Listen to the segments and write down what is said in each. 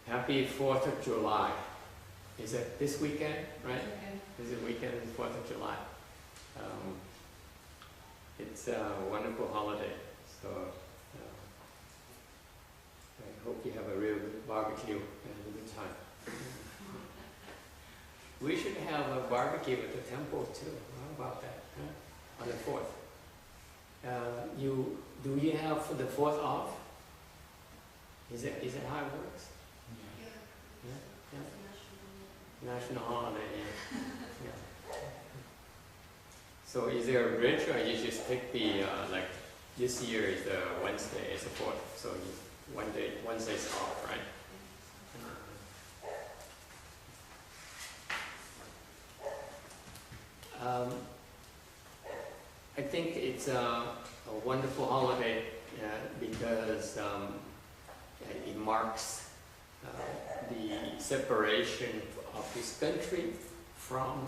Happy 4th of July. Is it this weekend, right? This is the weekend of the 4th of July. It's a wonderful holiday, so I hope you have a real good barbecue and a good time. We should have a barbecue at the temple too. How about that? Huh? On the 4th. Do you have the 4th off? Is it how it works? Yeah. Yeah. National holiday. Yeah. Yeah. So is there a bridge, or you just take the like this year is the Wednesday, is the 4th, so Wednesday's off, right? I think it's a wonderful holiday because it marks the separation of this country from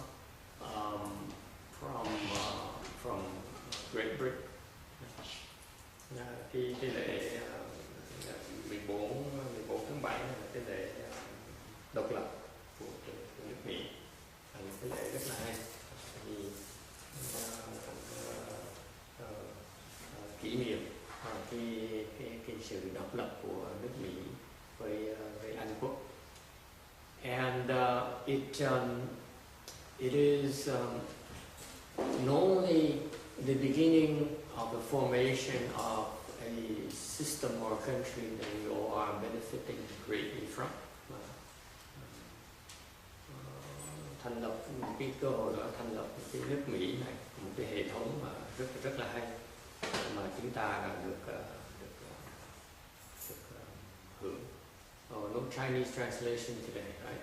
Great Britain. Cái lễ 14 tháng 7 là cái lễ độc lập của nước Mỹ, là một cái lễ rất là hay. Vì kỷ niệm cái sự độc lập của nước Mỹ với Anh quốc. And it is not only the beginning of the formation of a system or country that we all are benefiting greatly from. Thành lập cái cơ hội đó, thành lập cái nước Mỹ này, một cái hệ thống mà rất là hay mà chúng ta đã được hưởng. No Chinese translation today, right?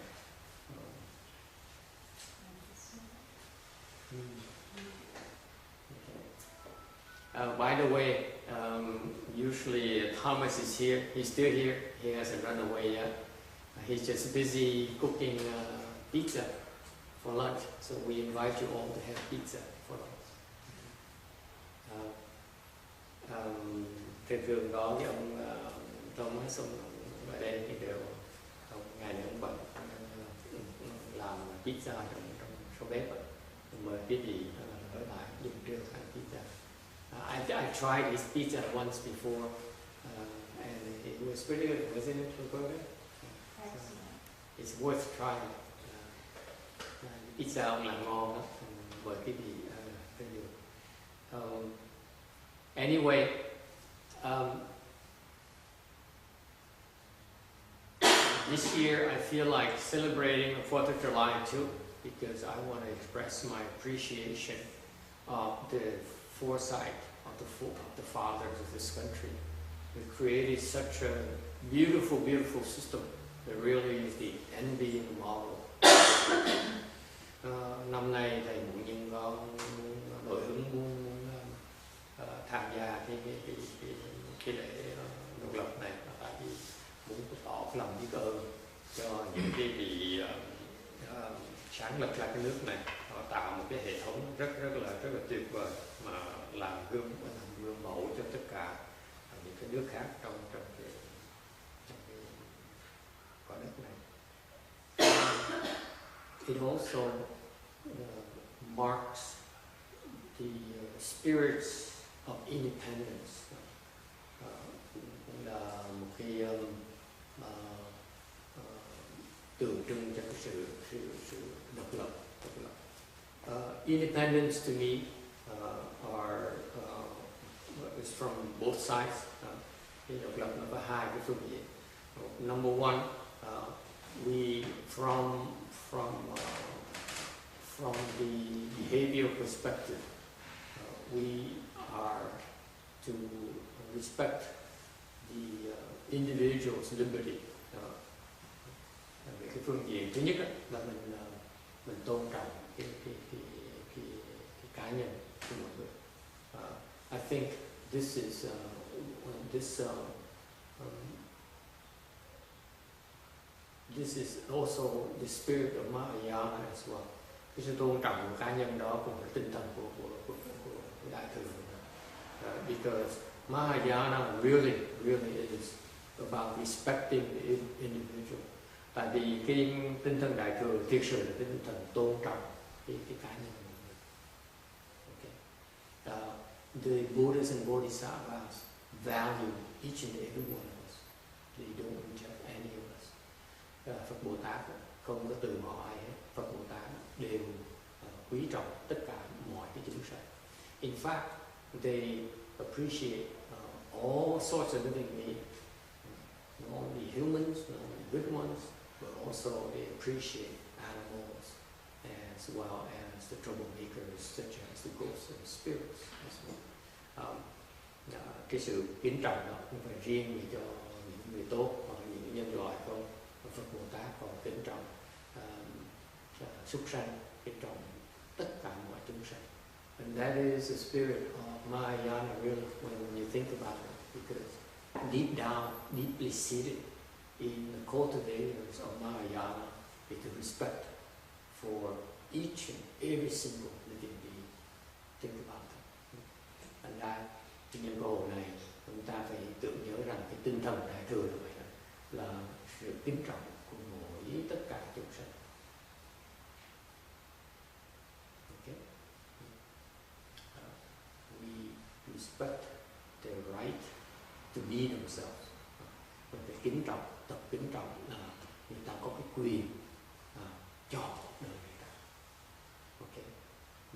By the way, usually Thomas is here. He's still here. He hasn't run away yet. He's just busy cooking pizza for lunch. So we invite you all to have pizza for lunch. Thường có cái ông Thomas ở đây thì đều ngày này ông bận làm pizza trong số bếp. Mời quý vị ở lại dùng trưa ăn pizza. I tried his pizza once before, and it was pretty good, wasn't it, Roberta? It's worth trying. Pizza ông làm ngon lắm, mời quý vị dùng. Anyway, this year I feel like celebrating the 4th of July too, because I want to express my appreciation of the foresight of the fathers of this country. They created such a beautiful, beautiful system that really is the envy and model. Năm nay thầy Mụn Nhân có nội hứng muốn tham gia cái lễ độc lập này, tại vì muốn tỏ cái lòng biết ơn cho những cái vị sáng lập ra cái nước này. Họ tạo một cái hệ thống rất là tuyệt vời mà làm gương mẫu cho tất cả những cái nước khác trong cái quả đất này. It also marks the spirits of independence. Cũng là một cái tượng trưng cho cái sự độc lập. Independence to me is from both sides. Cái độc lập nó có hai cái phương diện. Number one, we from the behavioral perspective, we are to respect the individual's liberty. Về cái phương diện thứ nhất là mình tôn trọng cái cá nhân của mọi người. I think this is this is also the spirit of Mahayana as well. Cái sự tôn trọng của cá nhân đó cũng là tinh thần của Đại thừa. Because Mahayana really is about respecting the individual. Tại vì cái tinh thần đại thừa thực sự là cái tinh thần tôn trọng cái cá nhân của mình. Okay. The Buddhas and Bodhisattvas value each and every one of us. They don't reject any of us. Phật Bồ Tát không có từ bỏ ai hết. Phật Bồ Tát đều quý trọng tất cả mọi cái chúng sanh. In fact, they appreciate all sorts of living beings, not only humans, not only good ones, but also they appreciate animals as well as the troublemakers such as the ghosts and spirits as well. Cái sự kính trọng đó không phải riêng vì cho những người tốt hoặc những nhân loại không. Phật Bồ Tát còn kính trọng súc sanh, kính trọng tất cả mọi chúng sanh. And that is the spirit of Mahayana really when you think about it, because deep down, deeply seated in the cultivators of Mahayana is the respect for each and every single living being. Think about that. And that, trong nhân cơ hội này, chúng ta phải tưởng nhớ rằng cái tinh thần đại thừa là vậy, là sự kính trọng của mỗi tất cả chúng sanh. Okay. We respect their right to be themselves. Mình phải kính trọng, tập kính trọng là người ta có cái quyền chọn cuộc đời người ta. Okay.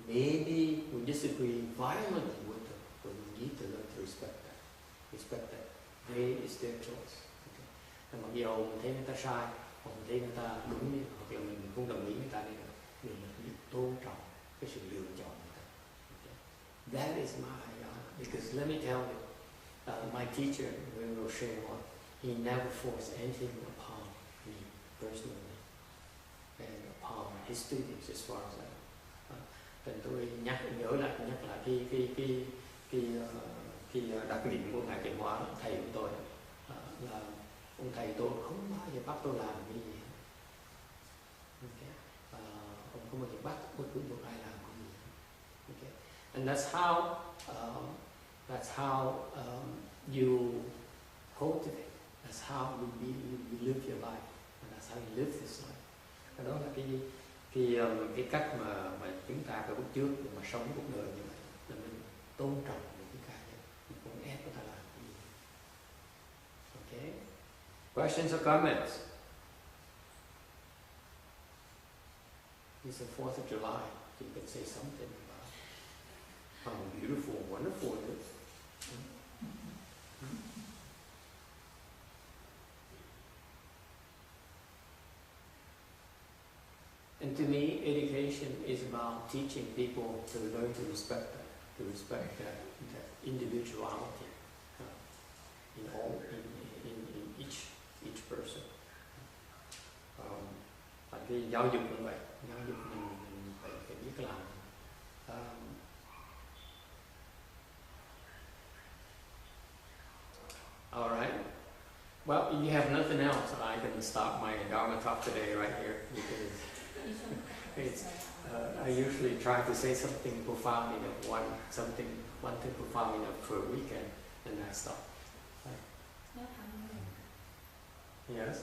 Maybe we disagree violently with them, but we need to learn to respect that. Respect that. It's their choice. Okay. Mặc dù mình thấy người ta sai, hoặc mình thấy người ta đúng, hoặc là mình không đồng ý người ta đi nữa, mình phải tôn trọng cái sự lựa chọn người ta. Okay. That is Mahayana. Because let me tell you, my teacher, Rosemead, he never forced anything upon me personally and upon his students as far as I know. Nên tôi nhắc lại cái đặc điểm của ngài Tịnh Hóa, thầy của tôi là ông thầy tôi không bao giờ bắt tôi làm cái gì. Okay. Ông không bao giờ bắt bất cứ một ai làm cái gì. Okay. And that's how you cultivate. That's how you live your life. And that's how you live this life. Đó là cái cách mà chúng ta phải bước trước mà sống cuộc đời như vậy, là mình tôn trọng những cái cá nhân, mình không ép người ta làm cái gì. Okay. Questions or comments? It's the 4th of July. You can say something about how beautiful, wonderful it is. And to me, education is about teaching people to learn to respect that, that individuality in each person. Và cái giáo dục cũng vậy, giáo dục mình phải biết làm. All right. Well, you have nothing else. I can stop my Dharma talk today right here because I usually try to say something profound enough, one thing profound enough for a weekend, and I stop. Right. Yes.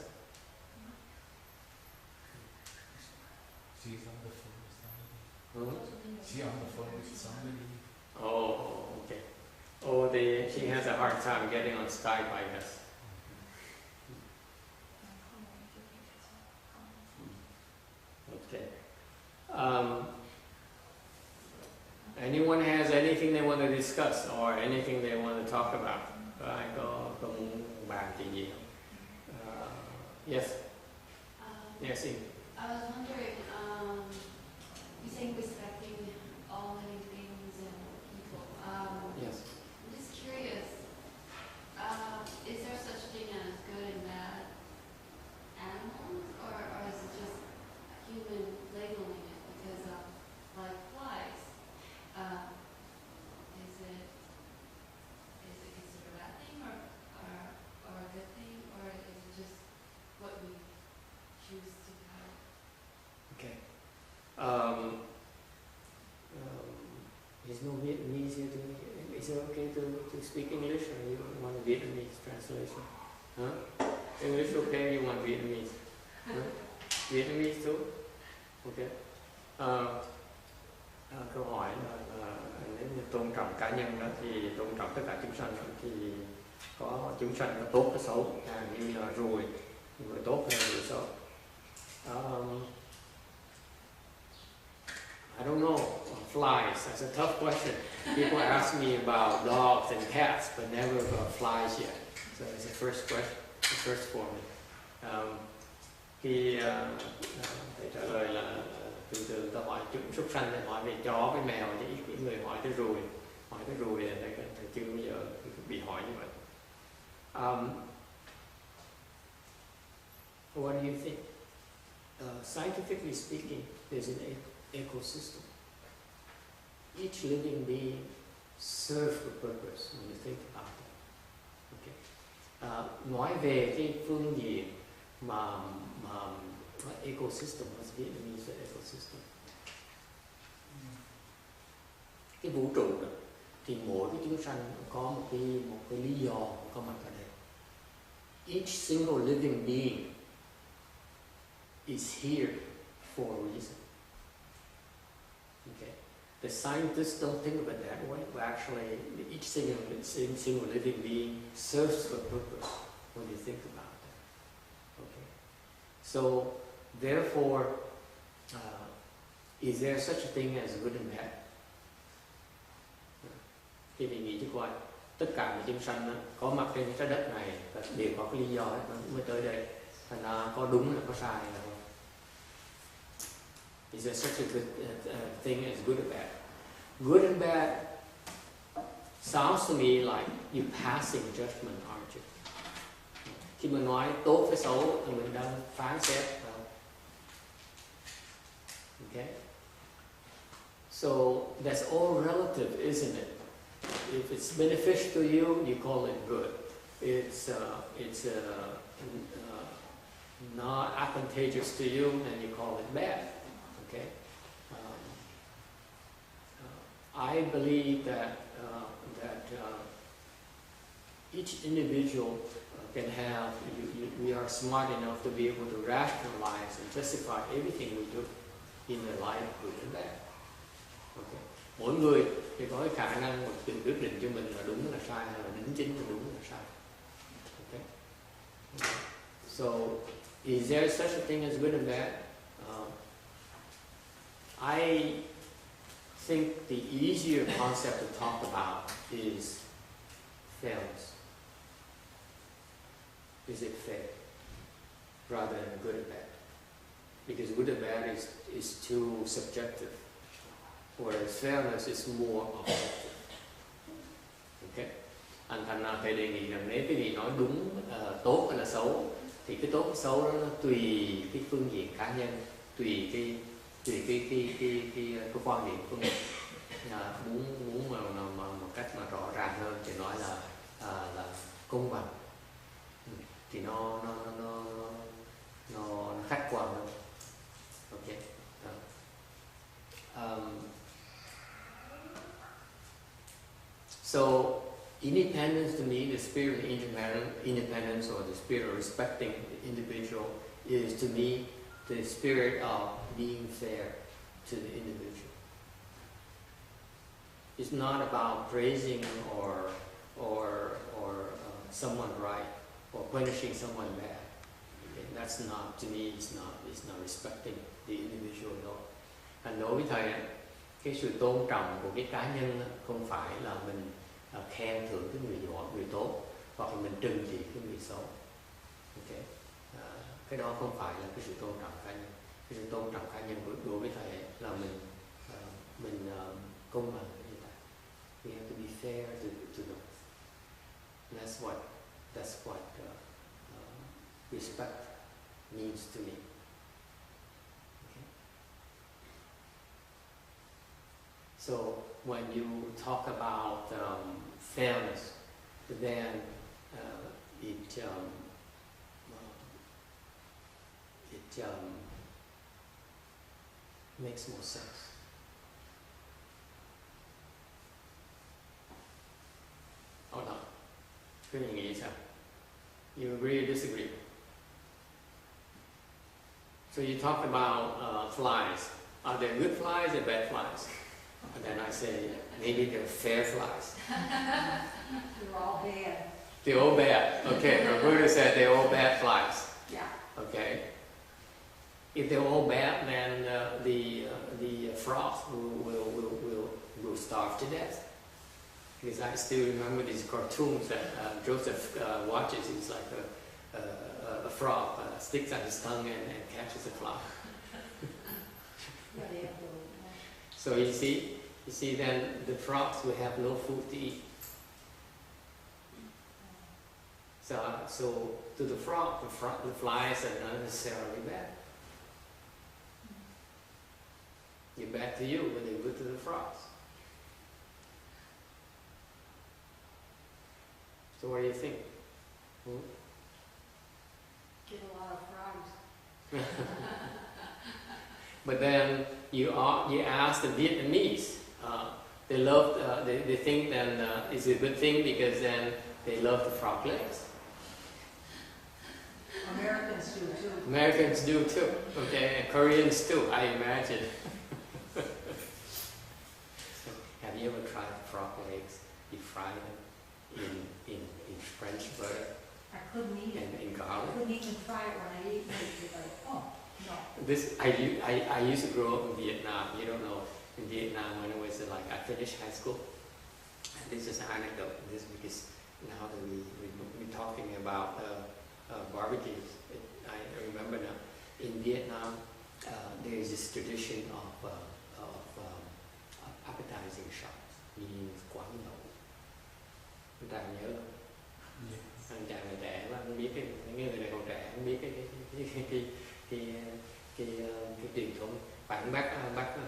She's on the phone with somebody. She's on the phone with somebody. Oh, okay. Oh, she has a hard time getting on Skype, I guess. Okay. Anyone has anything they want to discuss or anything they want to talk about? Ai có muốn bàn chuyện gì không? Yes. Yes, Ing. I was wondering, you saying respecting all living things and people. Yes. I'm just curious, is there such thing as good and bad animals, or is it just human labeling it? Because like flies, is it considered a bad thing or a good thing, or is it just what we choose to have? Okay. There's no Vietnamese here. Is it okay to speak English, or you want a Vietnamese translation? Huh? English okay? You want Vietnamese? Huh? Vietnamese too? Okay. Câu hỏi là nếu như tôn trọng cá nhân đó thì tôn trọng tất cả chúng sanh đó, thì có chúng sanh có tốt có xấu, như là ruồi, người tốt hay người xấu. I don't know. Flies. That's a tough question. People ask me about dogs and cats, but never about flies yet. So it's the first question, the first for me. Khi thầy trả lời là từ ta hỏi chúng súc sanh, thì hỏi về chó với mèo, thì ít người hỏi tới ruồi. Hỏi tới ruồi là thầy chưa bao giờ bị hỏi như vậy. What do you think? Scientifically speaking, there's an ecosystem. Each living being serves a purpose when you think about it. Okay. Nói về cái phương diện mà ecosystem, as Vietnamese ecosystem, cái vũ trụ đó, thì mỗi cái chúng sanh có một cái lý do có mặt ở đây. Each single living being is here for a reason. Okay. The scientists don't think of it that way, but actually each single living being serves a purpose when you think about it. Okay. So therefore, is there such a thing as good and bad? Khi mình nghĩ coi, tất cả những chúng sanh có mặt trên trái đất này đều có cái lý do hết mới tới đây. Thành ra có đúng là có sai là không? Is there such a good thing as good and bad? Good and bad sounds to me like you passing judgment, aren't you? Khi mà nói tốt với xấu thì mình đang phán xét. Okay? So that's all relative, isn't it? If it's beneficial to you, you call it good. It's not advantageous to you, then you call it bad. Okay. I believe that each individual can have. We are smart enough to be able to rationalize and justify everything we do in the light, good and bad. Okay. Mỗi người thì có cái khả năng tự quyết định cho mình là đúng là sai hay là đính chính là đúng là sai. Okay. So, is there such a thing as good and bad? I think the easier concept to talk about is fairness. Is it fair? Rather than good and bad. Because good and bad is too subjective. Whereas fairness is more objective. Okay? Thành ra thầy đề nghị rằng nếu cái gì nói đúng, tốt hay là xấu, thì cái tốt hay xấu đó nó tùy cái phương diện cá nhân, tùy cái quan điểm của mình. Muốn mà một cách mà rõ ràng hơn thì nói là công bằng, thì nó khách quan hơn. Okay. So independence to me, the spirit of independence or the spirit of respecting the individual is to me the spirit of being fair to the individual. It's not about praising or someone right or punishing someone bad. Okay? That's not, to me, it's not respecting the individual at all. Thành đối với thầy, cái sự tôn trọng của cái cá nhân không phải là mình khen thưởng cái người giỏi, người tốt, hoặc là mình trừng trị cái người xấu. Okay. Cái đó không phải là cái sự tôn trọng cá nhân. Cái sự tôn trọng cá nhân đối với thầy là mình công bằng như vậy. We have to be fair to them. That's what respect means to me. Okay. So when you talk about fairness, then it makes more sense. Hold on. Cứ nghĩ sao? You agree or disagree? So you talked about flies. Are there good flies or bad flies? And then I say, maybe they're fair flies. They're all bad. They're all bad. Okay, Roberta said they're all bad flies. Yeah. Okay. If they're all bad, then the frogs will starve to death. Because I still remember these cartoons that Joseph watches. It's like a frog sticks out his tongue and catches a fly. So you see, then the frogs will have no food to eat. So to the frog, the flies are not necessarily bad. They're bad to you, but they're good to the frogs. So what do you think? Get a lot of frogs. But then you ask the Vietnamese. They love. They think then it's a good thing because then they love the frog legs. Americans do too. Americans do too. Okay, and Koreans too, I imagine. Have you ever tried frog legs? You fry them in French butter I couldn't eat it. and in I garlic. couldn't even try it when I ate it. It's like, oh, no. This I used to grow up in Vietnam. You don't know, in Vietnam when I was I finished high school. And this is an anecdote. This because now that we're talking about barbecues, I remember now in Vietnam there is this tradition of appetizing shops, meaning quán nhậu. Chúng ta nhớ không? Anh chàng này trẻ mà không biết người này còn trẻ không biết cái truyền thống. Bạn bác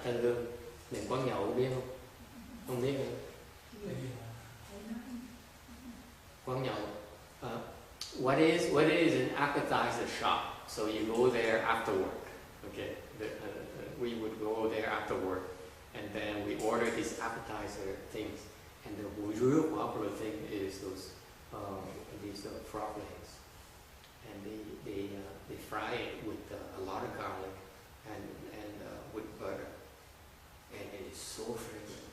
Thân Lương mình quán nhậu biết không? Không biết không? Quán nhậu. What is an appetizer shop? So you go there after work. Okay, we would go there after work, and then we order these appetizer things. And the real popular thing is these frog legs, and they fry it with a lot of garlic and with butter, and it is so fragrant.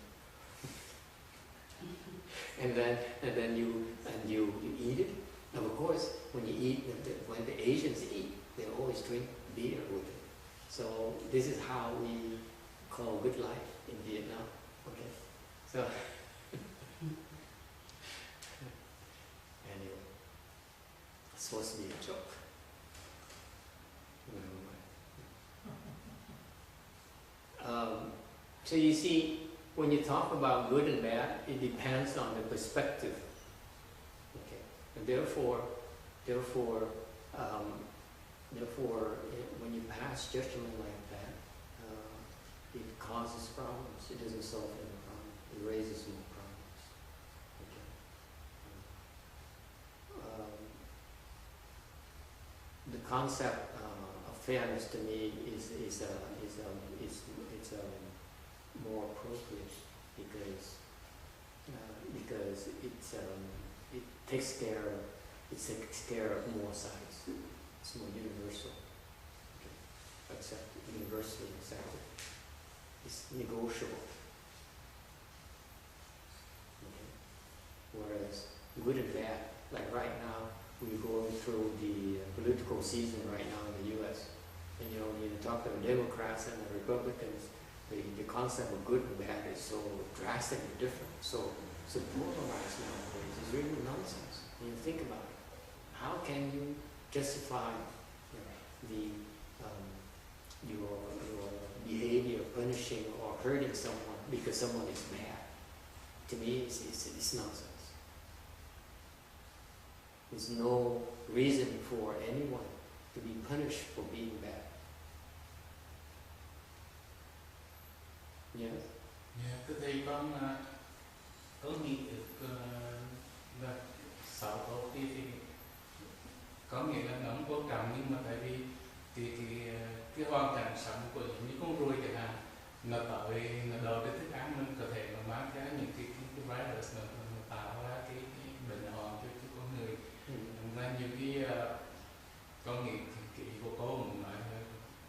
and then you eat it. And of course, when you eat, when the Asians eat, they always drink beer with it. So this is how we call good life in Vietnam. Okay, so. Anyway, it's supposed to be a joke. So you see, when you talk about good and bad, it depends on the perspective. Okay, and therefore, when you pass judgment like that, it causes problems. It doesn't solve any problem. It raises more problems. Okay. The concept of fairness to me is more appropriate because it takes care of more sides. It's more universal. Okay. Universally accepted. It's negotiable. Okay. Whereas good and bad, like right now, we're going through the political season right now in the U.S. And when you talk to the Democrats and the Republicans, the concept of good and bad is so drastically different, so polarized nowadays. It's really nonsense when you think about it. How can you justify your behavior, punishing or hurting someone because someone is bad? To me, it's nonsense. There's no reason for anyone to be punished for being bad. Yes? Yeah, thưa thầy có nghĩ được là sáu tốt thì có nghĩa là nó không quan trọng, nhưng mà tại vì cái hoàn cảnh sống của những con ruồi chẳng hạn, nó tới nó đòi cái thức ăn, mình có thể nó mang ra những cái virus nó tạo ra cái bệnh hoạn cho con người. là nhiều cái con nghĩ kỹ của cô muốn nói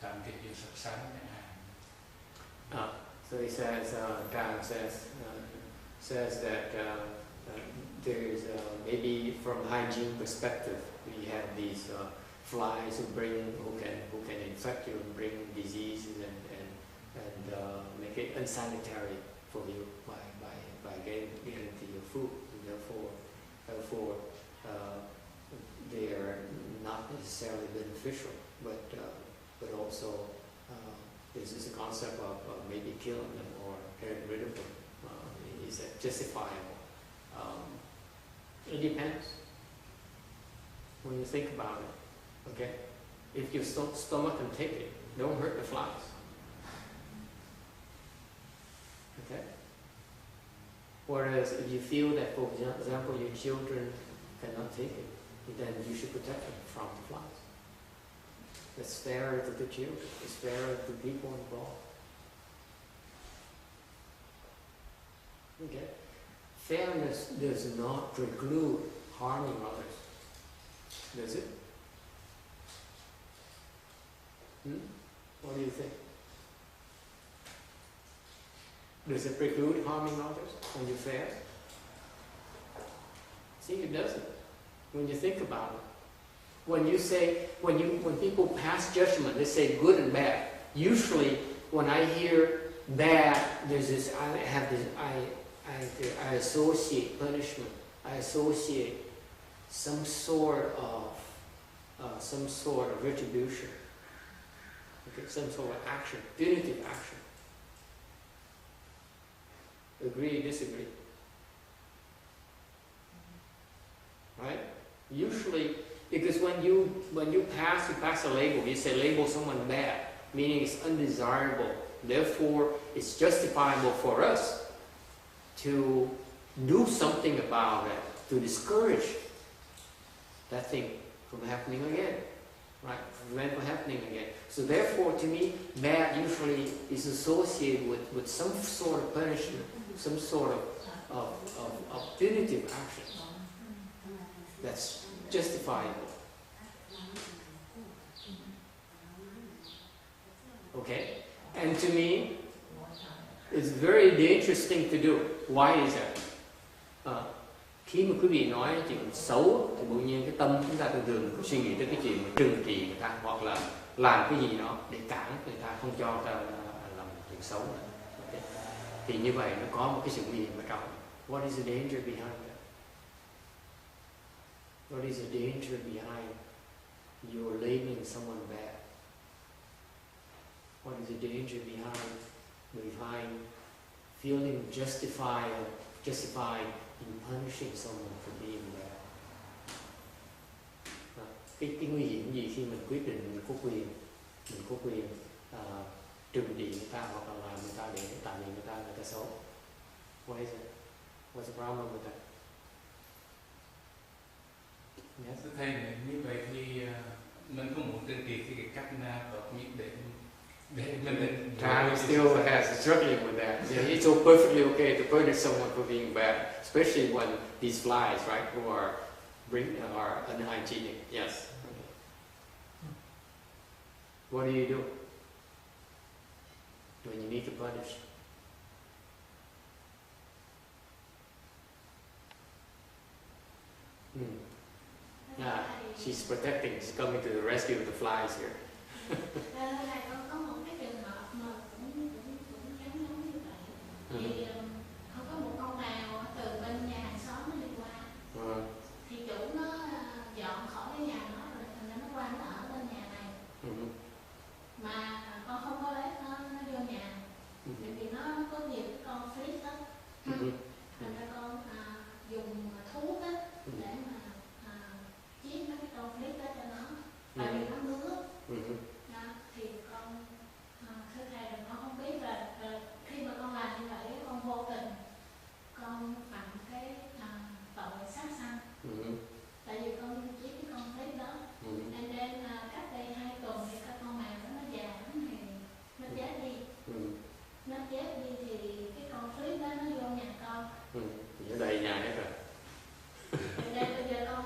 tạm cái chuyện sắc sắn chẳng hạn. So he says, Kang says that there's maybe from hygiene perspective, we have these flies who can infect you and bring diseases and make it unsanitary for you by getting into your food. And therefore, they are not necessarily beneficial, but also there's this concept of maybe killing them or getting rid of them. Is that justifiable? It depends. When you think about it, okay? If your stomach can take it, don't hurt the flies. Okay? Whereas if you feel that, for example, your children cannot take it, then you should protect them from the flies. It's fairer to the children, it's fairer to people involved. Okay? Fairness does not preclude harming others. Does it? What do you think? Does it preclude harming others when you're fair? See, it doesn't. When you think about it. When people pass judgment, they say good and bad. Usually, when I hear bad, I associate punishment. I associate some sort of retribution. Okay, some sort of action, punitive action. Agree, disagree? Right? Usually, because when you pass a label, you say label someone bad, meaning it's undesirable. Therefore, it's justifiable for us to do something about it, to discourage that thing from happening again, right? Prevent from happening again. So therefore, to me, bad usually is associated with some sort of punishment, some sort of punitive action that's justifiable. Okay? And to me, it's very dangerous thing to do. Why is that? Khi mà quý vị nói chuyện xấu thì bỗng nhiên cái tâm chúng ta thường suy nghĩ tới cái chuyện mà trừng trị người ta hoặc là làm cái gì đó để cản người ta không cho người ta làm chuyện xấu nữa. Okay. Thì như vậy nó có một cái sự nguy hiểm ở trong. What is the danger behind that? What is the danger behind your labeling someone bad? What is the danger behind feeling justified in punishing someone for being bad? Cái nguy hiểm gì khi mình quyết định mình có quyền trừng trị người ta hoặc là làm người ta để tạo nên người ta xấu? What is it? What's the problem with that? Yes. Thưa thầy, như vậy thì mình không muốn trừng trị thì cái cách nào tốt nhất để Time still has struggling with that. Yeah, it's so perfectly okay to punish someone for being bad, especially when these flies, right, who are unhygienic. Yes. Okay. What do you do when you need to punish? Yeah, she's protecting. She's coming to the rescue of the flies here. Có một cái trường hợp mà cũng giống như vậy. Thì có một con mèo từ bên nhà hàng xóm nó đi qua. Thì chủ nó dọn khỏi cái nhà nó rồi, thành ra nó qua nó ở bên nhà này. Mà con không có let nó vô nhà. Vì nó có nhiều con flip đó. Thành ra con dùng thuốc á để mà chiết mấy cái con flip đó cho nó. Tại vì nó ngứa. Thì con thưa thầy là con không biết là khi mà con làm như vậy con vô tình con phạm cái tội sát sanh. Tại vì con chiếc cái con clip đó nên cách đây 2 tuần thì các con mèo đó nó già lắm thì nó chết đi. Nó chết đi thì cái con clip đó nó vô nhà con. Thì nó đầy nhà hết rồi. Bây giờ con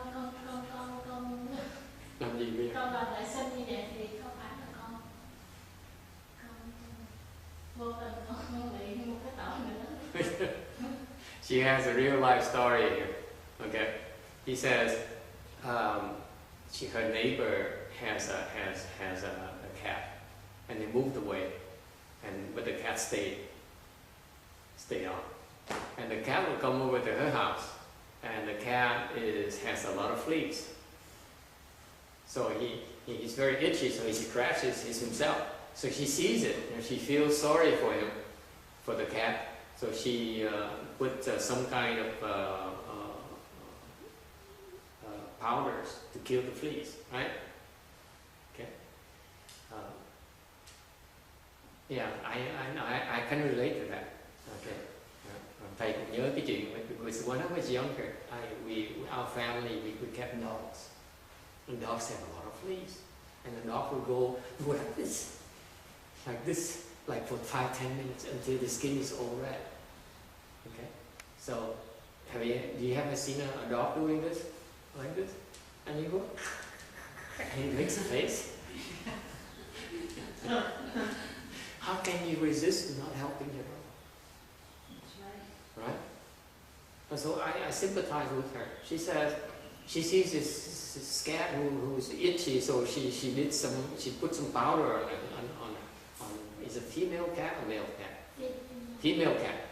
con làm lại sinh như vậy thì không phải là con vô tình con bị một cái tội nữa. She has a real life story here. Okay, he says her neighbor has a cat, and they moved away, but the cat stayed on, and the cat will come over to her house, and the cat has a lot of fleas. So he's very itchy, so he scratches himself. So she sees it, and she feels sorry for him, for the cat. So she put some kind of powders to kill the fleas, right? Okay. Yeah, I can relate to that. Okay. Thầy cũng nhớ cái chuyện because when I was younger, our family we kept dogs, and dogs have a lot of fleas, and the dog would go like this, like for 5-10 minutes until the skin is all red. Okay, so do you ever seen a dog doing this, like this, and you go, and he makes a face? How can you resist not helping your dog? Right? And so I sympathize with her. She says she sees this cat who's itchy, so she put some powder on is a female cat or male cat? Female cat.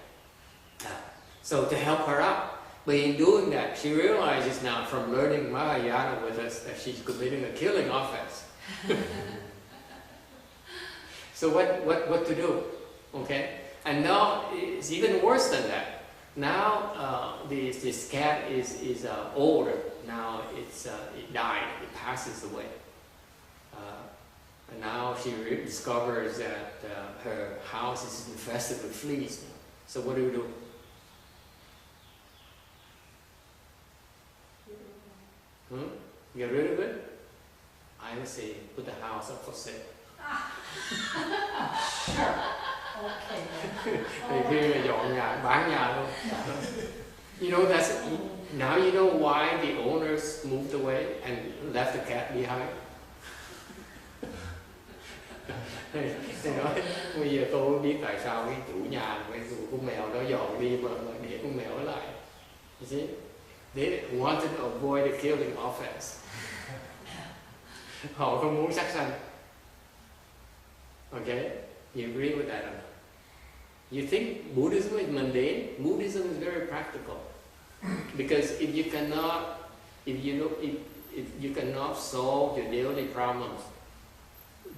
So to help her out. But in doing that, she realizes now from learning Mahayana with us that she's committing a killing offense. So what to do? Okay? And now it's even worse than that. Now this cat is older. Now it died. It passes away. And now she discovers that her house is infested with fleas. So what do? Get rid of it? I would say put the house up for sale. Okay. Dọn nhà, bán nhà luôn. You know now you know why the owners moved away and left the cat behind. Thầy nói bây giờ tôi biết tại sao cái chủ nhà cái con mèo đó dọn đi mà để con mèo ở lại. You see? They wanted to avoid a killing offense. Họ không muốn sát sanh. Okay? You agree with that? You think Buddhism is mundane? Buddhism is very practical. Because if you cannot solve your daily problems,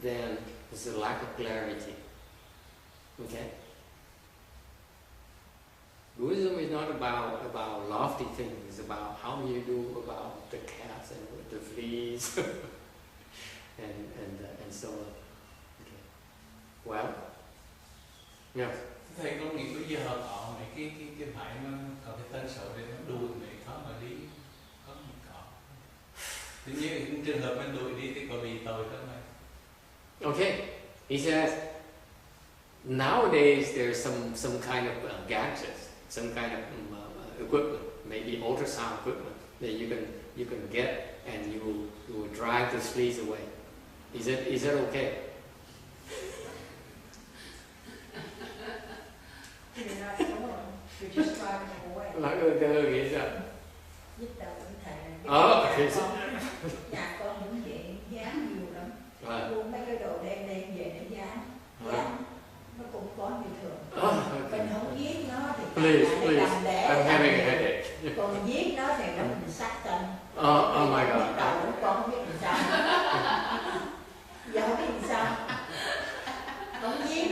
then there's a lack of clarity. Okay? Buddhism is not about lofty things. It's about how you do about the cats and the fleas and so on. Okay. Well, yeah. Thầy có nghĩ bây giờ họ mấy cái phải mà có cái tân số để nó đuổi mấy khó mà đi có một cỏ. Tuy nhiên trường hợp mình đuổi đi thì có bị tội không này? Okay, he says nowadays there's some kind of gadgets, some kind of equipment, maybe ultrasound equipment that you can get and you will drive the fleas away. Is that okay? You're just driving them away. Nói nghĩ sao? Giúp đầu cũng thầy. Nhà con cũng vậy, dán nhiều lắm. Mua mấy cái đồ đem về để dán. Nó cũng có như thường. Mình không giết nó thì Please, làm để. I'm having a headache. Còn giết nó thì nó bị sát chân. Oh my God. Đầu của con không biết làm sao. Giờ không biết làm sao. Không giết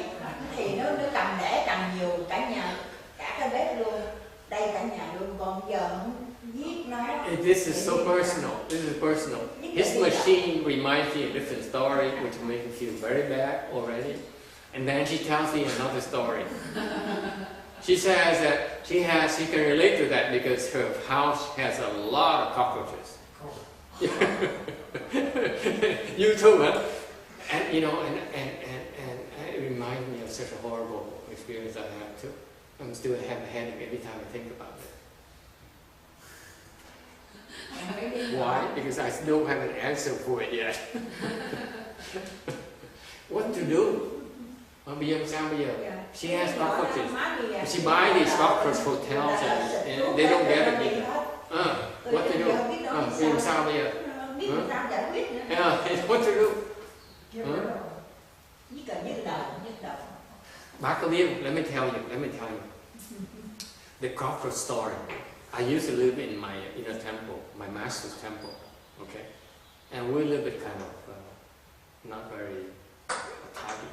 thì nó cầm đẻ cầm nhiều cả nhà, cả cái bếp luôn, đây cả nhà luôn, còn giờ không giết nó. This is so personal. This is personal. His machine reminds me of a different story, which makes me feel very bad already. And then she tells me another story. She says that she can relate to that because her house has a lot of cockroaches. You too, huh? And you know, and it reminds me of such a horrible experience I had too. I'm still have a headache every time I think about it. Why? Because I don't have an answer for it yet. What to do? Bây giờ sao bây giờ? She has cockroaches. She buy these cockroach hotels and they don't get it. What to do? Bây giờ sao bây giờ? What to do? Bác có biết? Let me tell you. The cockroach story. I used to live in a temple, my master's temple, okay? And we live it kind of not very tidy.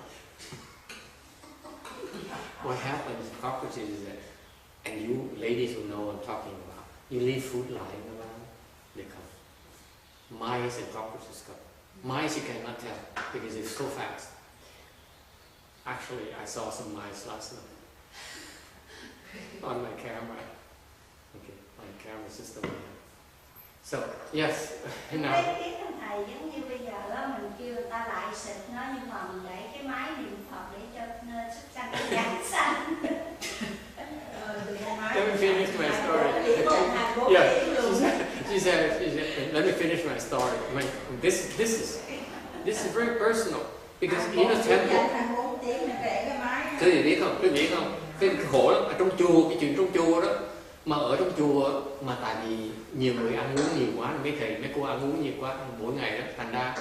What happens, cockroaches is that, and you ladies will know what I'm talking about, you leave food lying around, they come. Mice and cockroaches come. Mice you cannot tell, because they're so fast. Actually, I saw some mice last night on my camera. Okay, my camera system. So, yes, now. Cái thầy giống như bây giờ đó, mình kêu người ta lại xịt nó, nhưng mà mình để cái máy niệm Phật để cho súc sanh nó giảm xanh. Let me finish my story. Yeah, she said, let me finish my story. This is very personal, because in a temple. Quý vị biết không? Cái khổ lắm, ở trong chùa, cái chuyện trong chùa đó, mà ở trong chùa mà tại vì nhiều người ăn uống nhiều quá, mấy thầy mấy cô ăn uống nhiều quá mỗi ngày đó, thành ra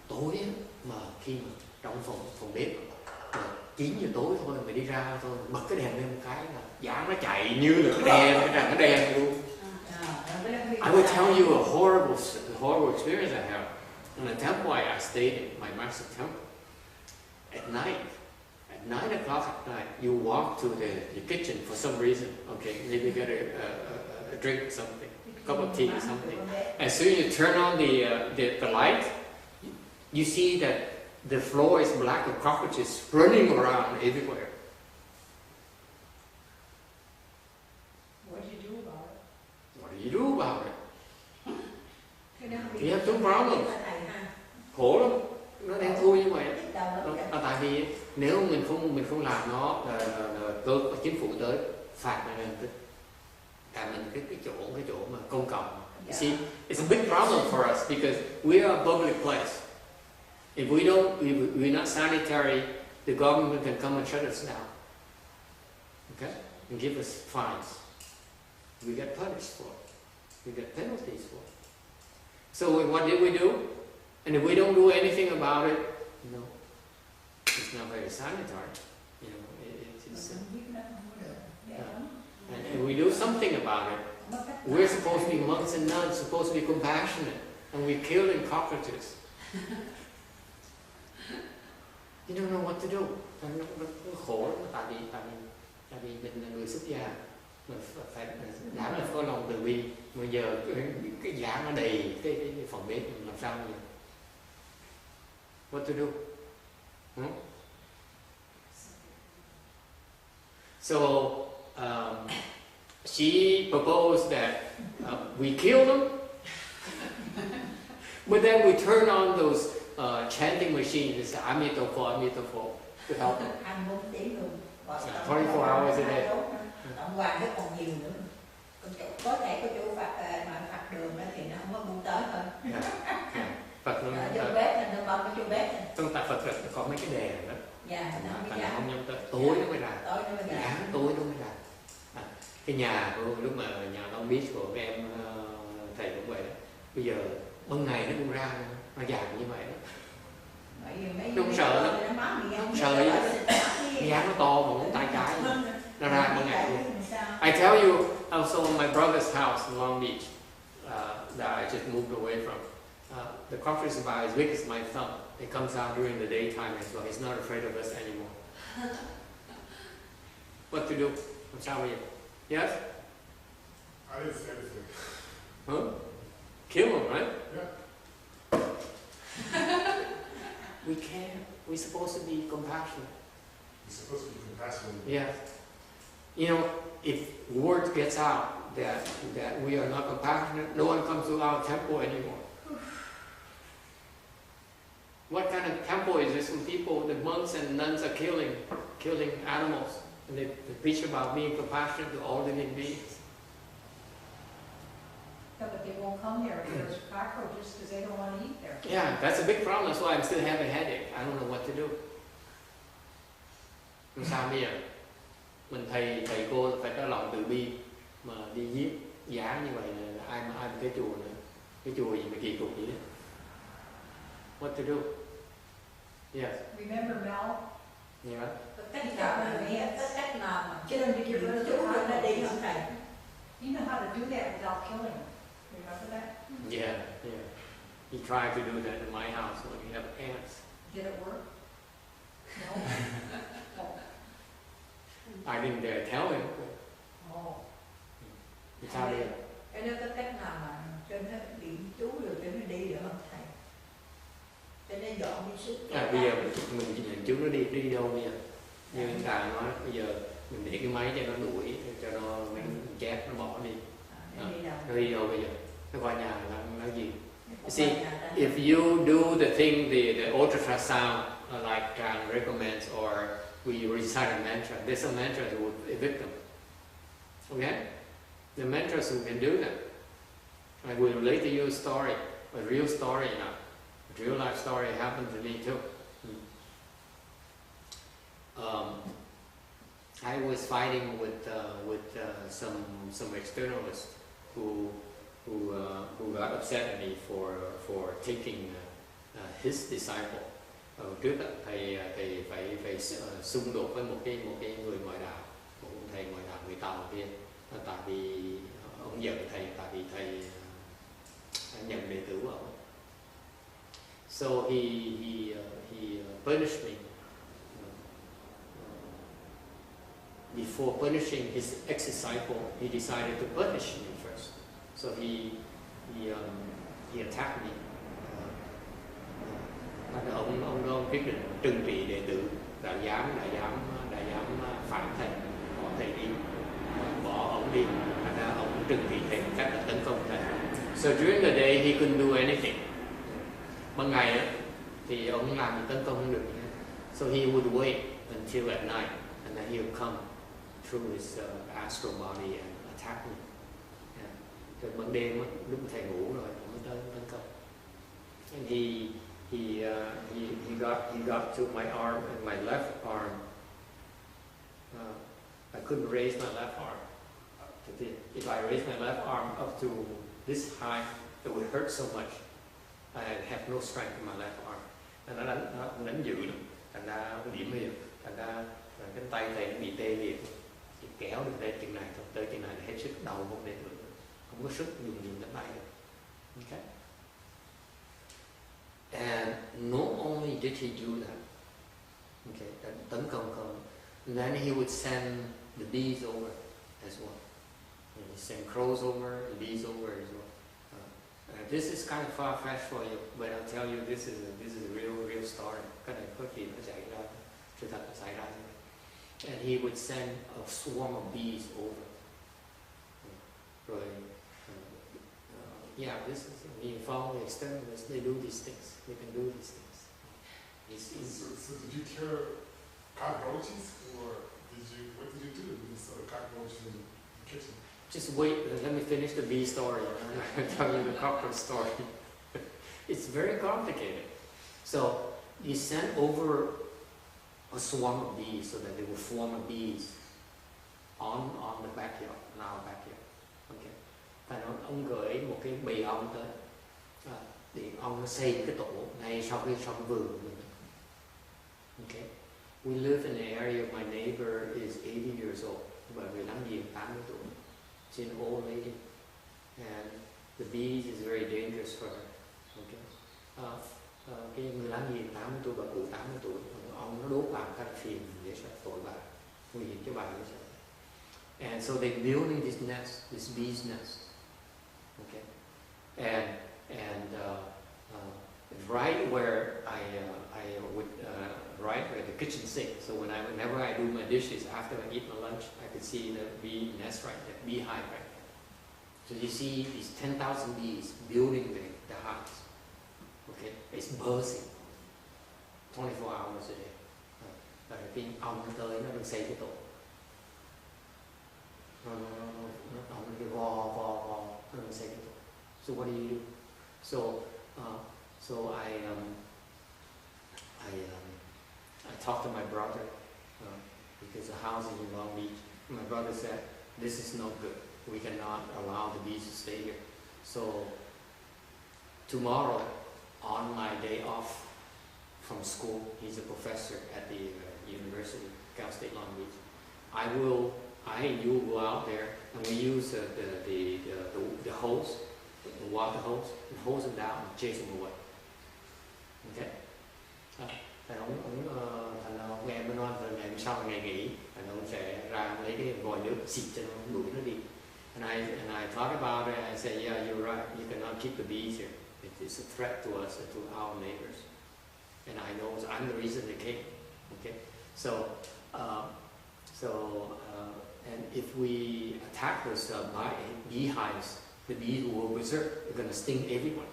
tối mà khi mà trong phòng bếp 9 giờ tối thôi mình đi ra thôi, bật cái đèn lên một cái là giá nó chạy như là cái đèn luôn. I will tell you a horrible experience I have in the temple I stayed in, my master temple. At night. At 9 o'clock at night, you walk to the kitchen for some reason, okay, maybe get a drink or something, a cup of tea or something. As soon as you turn on the light, you see that the floor is black with cockroaches running around everywhere. What do you do about it? What do you do about it? You have two problems. Khổ lắm, nó đang thui như vậy. Tại vì nếu mình không làm nó cơ chính phủ tới phạt là tại mình cái chỗ mà công cộng. You see, it's a big problem for us because we are a public place. If we're not sanitary, the government can come and shut us down. Okay, and give us fines. We get punished for it. We get penalties for it. So what did we do? And if we don't do anything about it, it's not very sanitary. And if we do something about it, we're supposed to be monks and nuns, supposed to be compassionate, and we're killing cockroaches. You don't know what to do. Nó khổ lắm, tại vì mình là người xuất gia, mình phải đảm là có lòng từ bi. Bây giờ cái giá nó đầy cái phòng bếp, mình làm sao bây giờ? What to do? So she proposed that we kill them, but then we turn on those chanting machines, Emitofuo, to help them. 24 hours a day. Hoàng rất còn nhiều nữa. Có thể có chỗ phạt đường đó thì nó không có buông tới thôi. Phật nó chỗ bếp nó bấm cái chỗ bếp. Trong tại Phật có mấy cái đèn đó. Dạ, thành ra không nhắm tới, tối nó mới ra. Tối nó mới ra. Cái nhà của lúc mà nhà Long Beach của các em thầy cũng vậy đó. Bây giờ ban ngày nó cũng ra, nó dài như vậy đó. Nó không sợ lắm, nó không sợ gì đó. Cái dáng nó to mà ngón tay cái nó ra ban ngày luôn. I tell you, also in my brother's house in Long Beach that I just moved away from. The cockroach is about as big as my thumb. It comes out during the daytime as well. He's not afraid of us anymore. What to do? Làm sao bây giờ? Yes? I didn't say anything. Huh? Kill him, right? Yeah. We can't. We're supposed to be compassionate. You're supposed to be compassionate. Yeah. You know, if word gets out that we are not compassionate, no one comes to our temple anymore. What kind of temple is this when people, the monks and nuns are killing animals, and they preach about being compassionate to all living beings? Cho mình won't come there if there's cockroaches because they don't want to eat there. Yeah, that's a big problem. That's why I'm still having a headache. I don't know what to do. Làm sao bây giờ? Mình thầy cô phải có lòng từ bi mà đi giết giá như vậy là ai mà cái chùa nữa, cái chùa gì mà kỳ cục vậy đó. What to do? Yes. Remember Mel? Yeah. Cách nào mà nghe, cách nào mà Get him to give chú birth cho to nó đi cockroaches. không thầy? You know how to do that without killing them. Remember that? Yeah, yeah. He tried to do that in my house when we have ants. Did it work? No. I didn't dare tell him. Oh. Thì sao bây giờ? Cái đó có cách nào mà cho nó điểm chú rồi cho nó đi được không thầy? Cho nó dọn đi xuống. Bây giờ mình chỉ nhìn chú nó đi đâu bây giờ? Như anh Tài nói, bây giờ mình để cái máy cho nó đuổi, cho nó mình chép nó bỏ đi. Nó đi đâu bây giờ? Nó qua nhà làm gì? You see, if you do the thing, the ultrasound, like Kang recommends, or we recite a mantra, there's some mantras that would evict them. Okay? The mantras who can do that. I will relate to you a story, a real story now. A real life story happened to me too. I was fighting with some externalists who got upset at me for taking his disciple. Trước thầy phải xung đột với một cái người ngoại đạo, một ông thầy ngoại đạo người Tàu kia, tại vì ông giận thầy, tại vì thầy nhận đệ tử của ông. So he punished me. Before punishing his ex-disciple, he decided to punish me first. So he attacked me. Ông quyết định trừng trị đệ tử, đã dám phản thầy, bỏ thầy đi, bỏ ông đi, thành ra ông trừng trị thầy, cách là tấn công thầy. So during the day he couldn't do anything. Ban ngày á thì ông làm tấn công không được. So he would wait until at night, and then he would come through his astral body and attack me. Rồi ban đêm lúc thầy ngủ rồi ông mới tới tấn công. And he got to my arm, and my left arm. I couldn't raise my left arm. If I raised my left arm up to this high, it would hurt so much. I have no strength in my left arm. And nó đánh dữ lắm. Thành ra điểm hiểm. Thành ra cái tay thầy nó bị tê liệt. Chỉ kéo được lên chừng này, tới chừng này là hết sức, đầu không để được. Không có sức dùng gì đánh tay được. Okay. And not only did he do that, okay, tấn công không, then he would send the bees over as well. And he sent crows over, and bees over as well. This is kind of far-fetched for you, but I'll tell you this is a real story. Cái này có chuyện nó xảy ra, sự thật nó xảy ra. And he would send a swarm of bees over. Rồi, yeah, this is me follow the externalists. They do these things. They can do these things. So did you kill cockroaches, or what did you do with this cockroach in the kitchen? Just wait, let me finish the bee story, and I'm going to tell you the cockroach story. It's very complicated. So he sent over a swarm of bees so that they would form a bees on the backyard, in our backyard. Okay. Và ông gửi một cái bầy ong tới, để ong nó xây cái tổ ngay sau cái vườn của mình. Okay. We live in an area. My neighbor is 80 years old. Và người láng giềng 80 tuổi. She's an old lady, and the bees is very dangerous for her. Okay. Cái người láng giềng 80 tuổi, bà cụ 80 tuổi, ong nó đốt bà khá là phiền, để sợ tội bà, nguy hiểm cho bà để sợ. And so they're building this nest, this bee's nest. Okay, and right where I would right where the kitchen sink. So whenever I do my dishes after I eat my lunch, I could see the bee nest right there, beehive right there. So you see these 10,000 bees building the hives. Okay, it's buzzing 24 hours a day. Rồi khi ong nó tới nó được xây cái tổ. Nó ong nó vo nó xây cái tổ. So what do? So I talked to my brother because the house is in Long Beach. My brother said, "This is not good. We cannot allow the bees to stay here." So tomorrow, on my day off from school, he's a professor at the university, Cal State Long Beach. I and you will go out there and we use the hose, the water hose, and hose them down and chase them away. Okay? Thành ông nghe mới nói rồi ngày hôm sau ngày nghỉ, thành ông sẽ ra lấy cái vòi nước xịt cho nó đuổi nó đi. And I thought about it. I said, yeah, you're right. You cannot keep the bees here. It's a threat to us and to our neighbors. And I know I'm the reason they came. Okay, and if we attack those beehives, the bees will berserk. They're going to sting everyone.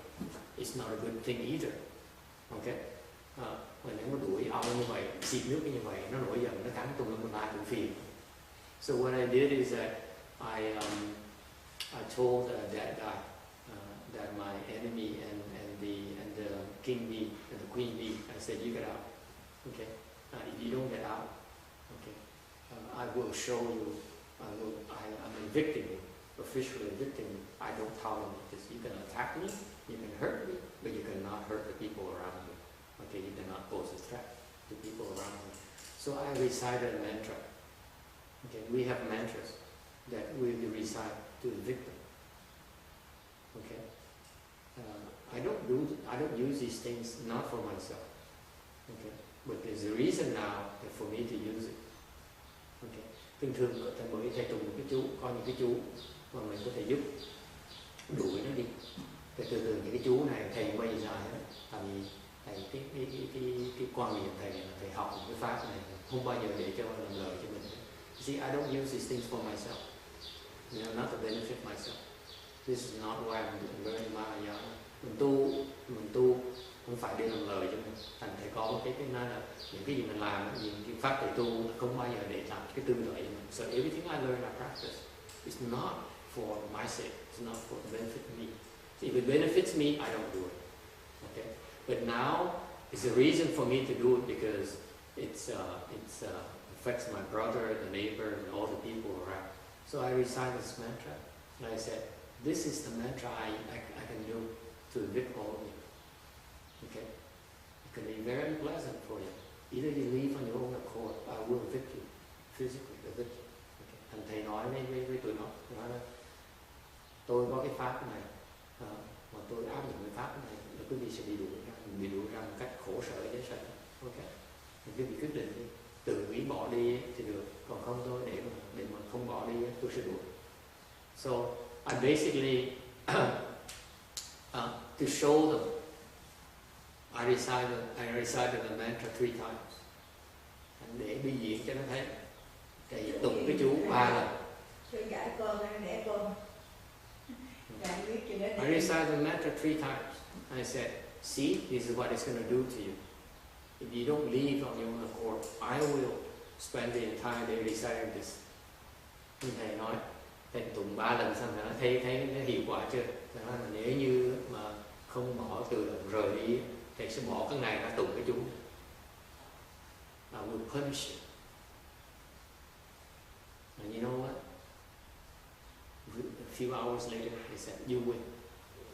It's not a good thing either. Okay. Mà nếu mà đuổi ong như vậy, xịt nước như vậy, nó nổi giận, nó cắn tùm lum la cũng phiền. So what I did is that I told that guy that my enemy and the king bee and the queen bee, I said, you get out. Okay. If you don't get out, okay, I will show you. I'm evicting you, officially evicting you. I don't tolerate this. You can attack me, you can hurt me, but you cannot hurt the people around me. Okay, you cannot pose a threat to people around me. So I recited a mantra. Okay, we have mantras that we recite to the victim. Okay, I don't use these things not for myself. Okay, but there's a reason now for me to use it. Okay, thường thầy mới thầy tụng cái chú, có những cái chú mà mình có thể giúp đuổi nó đi. Thì thường những cái chú này thầy bây giờ tại vì thầy cái quan niệm thầy là thầy học một cái pháp này không bao giờ để cho làm lời cho mình. See, I don't use these things for myself. You know, not to benefit myself. This is not why I'm learning Mahayana. Mình tu không phải để làm lời cho mình. Thành thầy có một cái nói là những cái gì mình làm, những cái pháp thầy tu không bao giờ để làm cái tư lợi cho mình. So everything I learn, I practice. It's not for my sake. It's not for the benefit of me. So if it benefits me, I don't do it. Okay. But now it's a reason for me to do it because it's affects my brother, the neighbor, and all the people around. So I recited this mantra, and I said, "This is the mantra I can do to evict all of you." Okay, it can be very pleasant for you. Either you leave on your own accord, I will evict you physically. Evict you. Okay. Thành thầy nói với tụi nó là tôi có cái pháp này, mà tôi áp dụng cái pháp này, là quý vị sẽ bị đuổi ra một cách khổ sở dễ sợ. Okay, quý vị quyết định đi. Tự ý bỏ đi thì được, còn không thôi để mà không bỏ đi tôi sẽ đuổi. So I basically to show them, I recited the mantra 3 times. Để biểu diễn cho nó thấy. Thầy tụng cái chú 3 lần. Giải cơn hay để cơn. I recited the mantra 3 times. I said, see, this is what it's going to do to you. If you don't leave on your own accord, I will spend the entire day reciting this. Như thầy nói, thầy tụng 3 lần xong rồi thấy nó hiệu quả chưa? Thầy nói là nếu như mà không bỏ tự động rời đi, thầy sẽ bỏ cái ngày ra tụng cái chú. I will punish you. And you know what? A few hours later, they said, you win.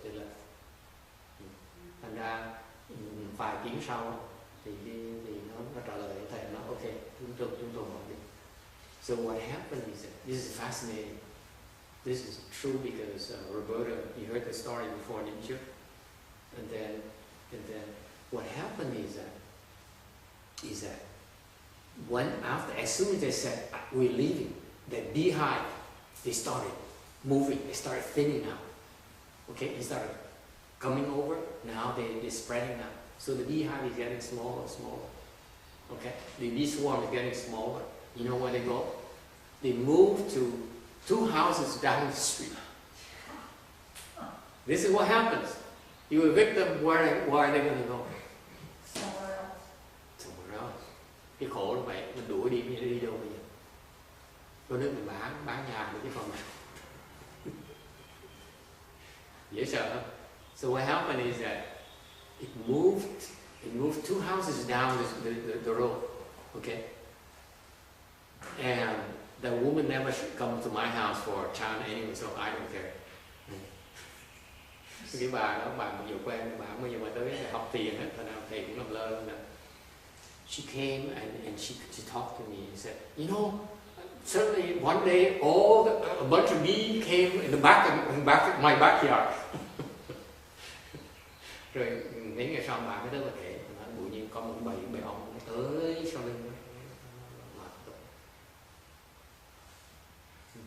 They left. Thành ra vài tiếng sau thì nó trả lời thầy nói ok, chúng tôi bỏ đi. So what happened is that this is fascinating. This is true because Roberta, you heard the story before, didn't you? And then what happened is that as soon as they said we're leaving, the beehive, they started moving, they started thinning out. Okay, they started coming over. Now they're spreading out. So the beehive is getting smaller and smaller. Okay, the bee swarm is getting smaller. You know where they go? They move to 2 houses down the street. This is what happens. You evict them, where are they going to go? Somewhere else. Somewhere else. Cái khổ là vậy, mình đuổi đi đâu bây giờ? Có nước mình bán nhà được cái phòng này. dễ sợ không? So what happened is that it moved 2 houses down the road, okay? And the woman never come to my house for a child anyway, so I don't care. Cái bà đó, bà vừa quen, bà bây giờ mà tới học tiền hết, thành ra thầy cũng làm lơ luôn nè. She came and she talked to me and said, you know, suddenly one day a bunch of bee came in the back of my backyard. Rồi mấy ngày sau bà mới tới và kể, bụi nhiên có một bầy ong nó tới sau lưng nó.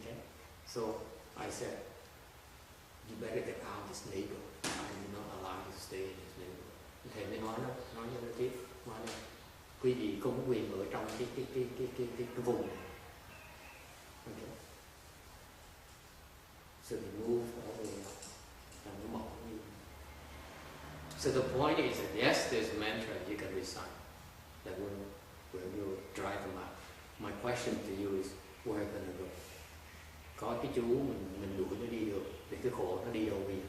Okay, so I said, you better get out of this neighborhood. I do not allow you to stay in this neighborhood. Thầy mới nói cho nó tiếp, nói là quý vị không có quyền ở trong cái vùng này. Okay. So they move all the way up. And nó mọc như. So the point is that yes, there's a mantra you can recite that will drive them out. My question to you is, where are going to go? Có cái chú mình đuổi nó đi được, để cái khổ nó đi đâu bây giờ?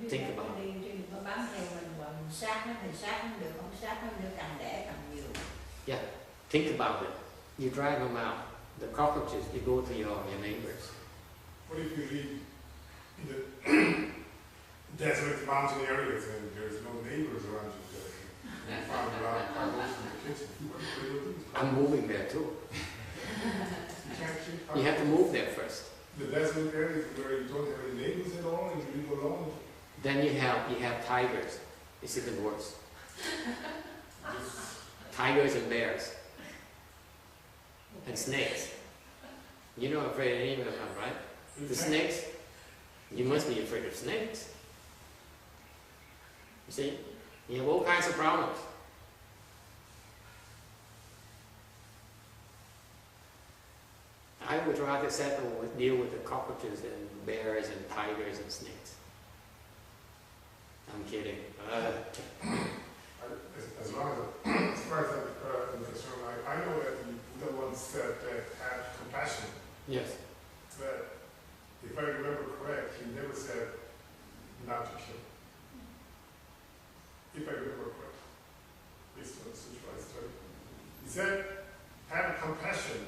Think about it. Đừng có bám theo mình, và mình sát nó thì sát nó được, không sát nó được, càng đẻ càng nhiều. Yeah, think about it. You drive them out. The cockroaches, they go to your neighbors. What if you live in the desert mountain areas and there's no neighbors around you? You found a lot of cockroaches in the kitchen. What do you do? I'm moving there too. You have to move there first. The desert areas where you don't have any neighbors at all and you live alone. Then you have tigers. It's even worse. Tigers and bears. And snakes. You're not afraid of any of them, right? The snakes, you must be afraid of snakes. You see? You have all kinds of problems. I would rather deal with the cockroaches and bears and tigers and snakes. I'm kidding. As far as I'm concerned, I know that the Buddha once said that have compassion. Yes. But if I remember correct, he never said not to kill. If I remember correct, based on the sutra I studied. He said, have compassion.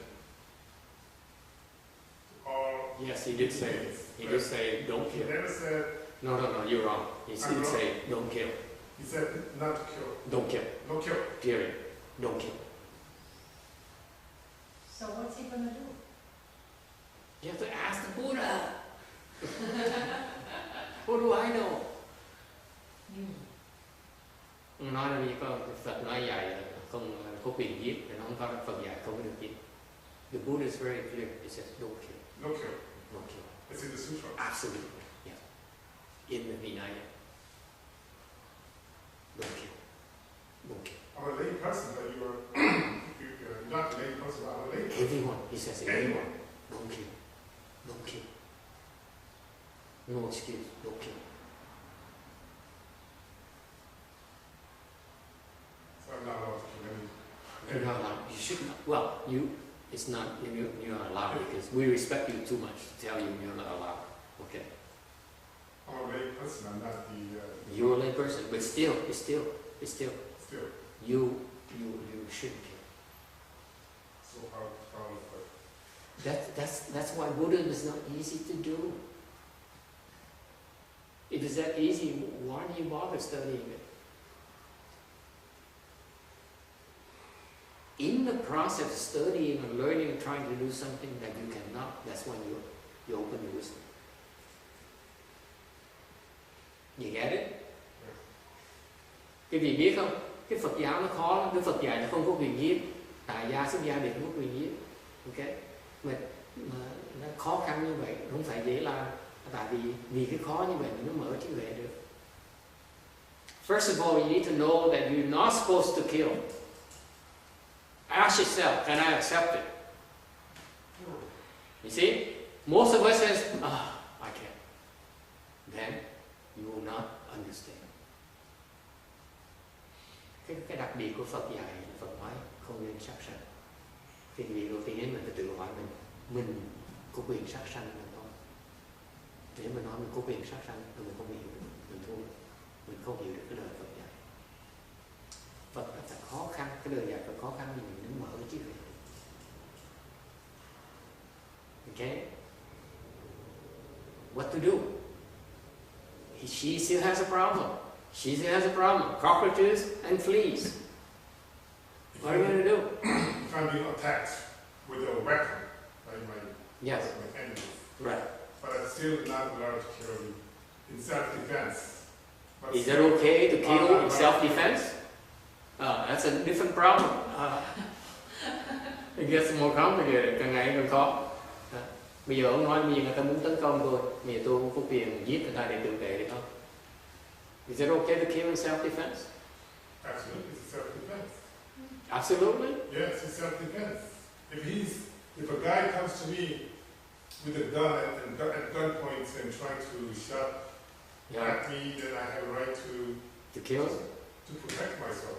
Yes, he did say. He did say, don't kill. He never said. No, you're wrong. He did say, don't kill. He said not to kill. Don't kill. Don't kill. Period. Don't kill. So what's he going to do? You have to ask the Buddha. What do I know? Nói là có Phật nói dạy là không có quyền giết, thì nó không có Phật dạy không có được giết. The Buddha is very clear. He says, don't kill. No kill. Don't kill. It's in the sutra. Absolutely. Yes. In the Vinaya. Don't kill. Don't kill. I'm a lay person, but you're not a lay person, but I'm a lay person. Everyone. He says, everyone. Don't kill. Don't kill. No excuse. Don't kill. So I'm not allowed to kill any. You're not allowed. You should not. Well, it's not, you're not allowed because we respect you too much to tell you you're not allowed. Okay. I'm a lay person, I'm not the... You're a lay person, but still. Still. You shouldn't kill. So how is that? That's why Buddhism is not easy to do. If it's that easy, why do you bother studying it? In the process of studying and learning and trying to do something that you cannot, that's when you open your wisdom. You get it? Cái gì biết không? Cái Phật giáo nó khó lắm, cái Phật dạy nó không có quyền giết. Tại gia xuất gia đều không có quyền giết. Ok? Mà nó khó khăn như vậy, không phải dễ làm. Tại vì cái khó như vậy nó mở trí huệ được. First of all, you need to know that you're not supposed to kill. Ask yourself, can I accept it? You see? Most of us says, I can't. Then you will not understand. Cái đặc biệt của Phật dạy, Phật nói không nên sát sanh. Thì việc đầu tiên mình phải tự hỏi mình có quyền sát sanh hay không? Nếu mà nói mình có quyền sát sanh, mình không hiểu được, mình thua, mình không hiểu được cái lời Phật dạy. Phật rất là khó khăn, cái lời dạy Phật khó khăn thì mình muốn mở cái chiếc này. Okay? What to do? She still has a problem. She still has a problem. Cockroaches and fleas. What are you going to do? If I'm being attacked with a weapon by my enemies, right? But I'm still not allowed to kill you in self-defense. Is that okay to kill in self-defense? That's a different problem. It gets more complicated. Càng ngày càng khó. Bây giờ ông nói bây giờ người ta muốn tấn công tôi, bây giờ tôi cũng có quyền giết người ta để tự vệ được không? Is it okay to kill in self-defense? Absolutely, it's self-defense. Absolutely? Yes, it's self-defense. If a guy comes to me with a gun at gunpoint and trying to shoot at me, then I have a right to kill him? To protect myself.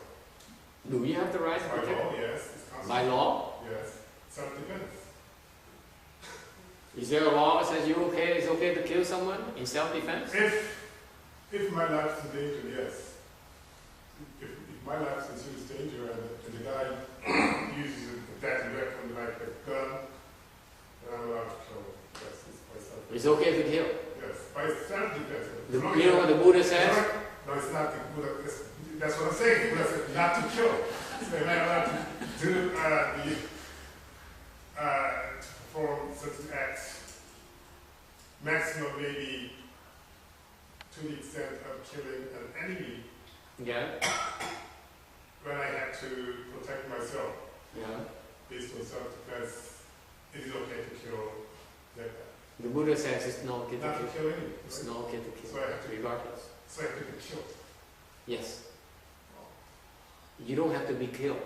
Do you have the right to protect? By law, yes. By law? Yes, self-defense. Is there a law that says it's okay to kill someone in self-defense? If my life's in danger, yes. If my life's in serious danger and the guy uses a deadly weapon like a gun, then I'm allowed to kill him. Yes, it's by self-defense. It's okay to kill? Yes, by self-defense. You know what the Buddha says? No, it's not the Buddha. That's what I'm saying. The Buddha said not to kill. So am I allowed to do to perform such acts, maximum maybe to the extent of killing an enemy. Yeah. When I have to protect myself. Yeah. Based on self-defense, it is okay to kill that guy. The Buddha says it's not okay to not kill. To kill anyone. It's not okay to kill. So I have to, regardless. So I have to be killed. Yes. You don't have to be killed.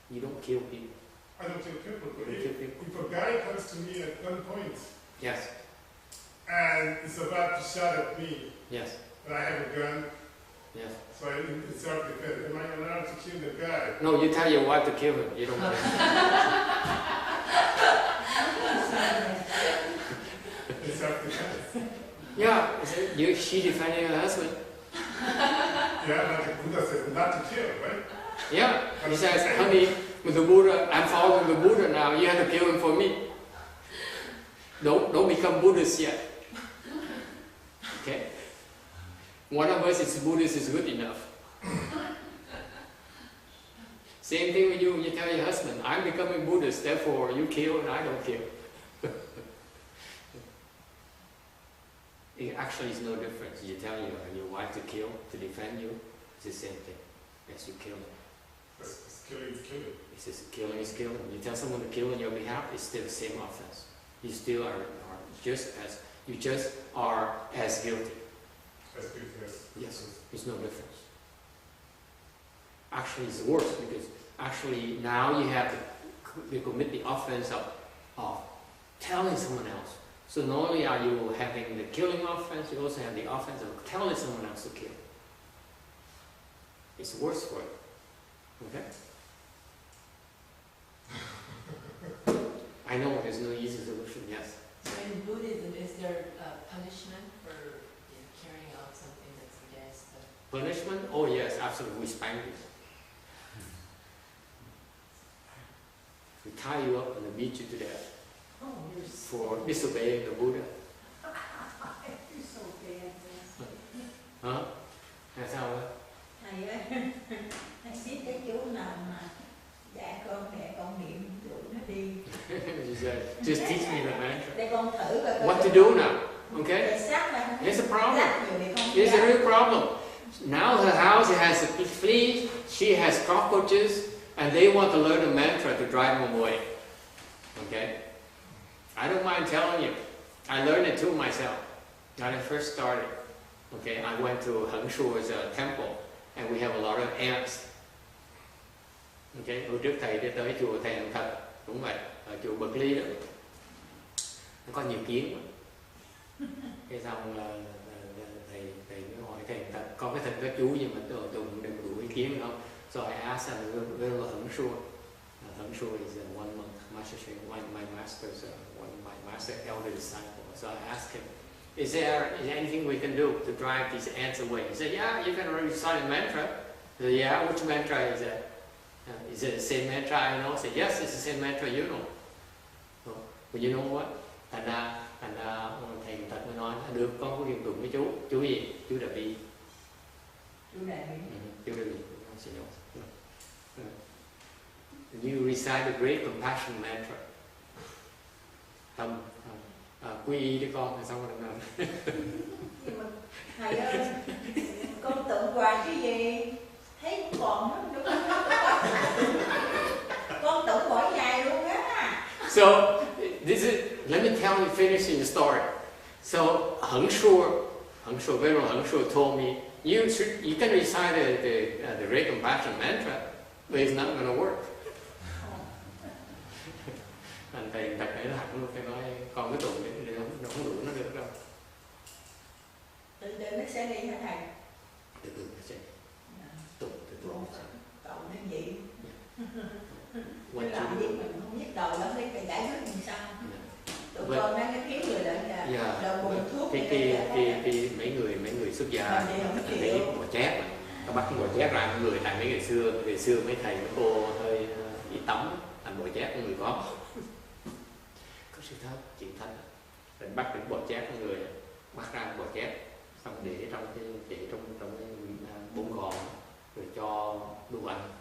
You don't kill people. I don't kill people. But kill people. If a guy comes to me at gunpoint. Yes. And is about to shoot at me. Yes. And I have a gun. Yes. So in self-defense, am I allowed to kill the guy? No, you tell your wife to kill him. You don't kill him. In self-defense. Yeah. She defending her husband. Yeah, but the Buddha says not to kill, right? Yeah. He says, honey, with the Buddha, I'm following the Buddha now. You have to kill him for me. Don't become Buddhist yet. Okay? One of us is Buddhist is good enough. Same thing with you when you tell your husband, I'm becoming Buddhist, therefore you kill and I don't kill. It actually is no difference. You tell your wife to kill, to defend you, it's the same thing. Yes, you kill them. Killing is killing. It's just killing is killing. You tell someone to kill on your behalf, it's still the same offense. You still are just as guilty. As guilty, yes. Yes, it's no difference. Actually, it's worse because actually now you have to commit the offense of telling someone else. So not only are you having the killing offense, you also have the offense of telling someone else to kill. It's worse for you. Okay? I know there's no easy solution, yes. So in Buddhism, is there punishment for carrying out something that's against the... Punishment? Oh yes, absolutely. We spank you. We tie you up and beat you to death for disobeying the Buddha. You're so bad. Hả? Là sao vậy? Thầy ơi, thầy biết cái chú nào mà dạy con mẹ con niệm dụ nó đi. Just teach me the mantra. Để con thử coi. What to do now? Okay? Here's a problem. Here's a real problem. Now her house has a flea, she has cockroaches, and they want to learn a mantra to drive them away. Okay? I don't mind telling you. I learned it too myself. When I first started. Okay, I went to YongHua's temple, and we have a lot of ants. Okay, hồi trước thầy đi tới chùa thầy làm thật, cũng vậy, ở chùa Bậc Ly đó, nó có nhiều kiến. Cái xong thầy mới hỏi thầy thật, có cái thịt có chú gì mà tôi đừng đuổi kiến không? So I asked him, where was YongHua? YongHua is one monk, my master, one of my master elder disciple. So I asked him, is there anything we can do to drive these ants away? He said, yeah, you can recite a mantra. He said, yeah, which mantra is that? Is it the same mantra I know? I said, yes, it's the same mantra you know. But you know what? Thành ra thầy Thật mới nói được con có dùng với chú gì? Chú Đại Bi. Chú Đại Bi. Chú Đại Bi. You recite the great compassion mantra. Quy y đi con, thì xong rồi làm. Nhưng mà thầy ơi, con tưởng hoài cái gì? Thấy cũng còn đó, đúng không? Con tưởng mỗi ngày luôn á. So let me finish the story. So YongHua, Venerable YongHua told me, you can recite the great compassion mantra, but it's not going to work. Anh thầy Thật ấy là hẳn phải nói con cái tụng để nó không đủ nó được đâu. Từ từ nó sẽ đi hả thầy? Từ từ nó sẽ tụng từ từ. Tụng đến vậy. Mình làm gì mình không biết đầu lắm đi phải giải quyết làm sao. Tụi con đang cái thiếu người lại là đầu buồn thuốc. Cái mấy người xuất gia thấy bò chét, nó bắt bò chét ra người tại mấy ngày xưa mấy thầy mấy cô hơi ít tắm thành bò chét người có sự thật chuyện thanh rồi bắt những bò chét của người bắt ra bò chét xong để trong cái bún gòn rồi cho đồ ăn.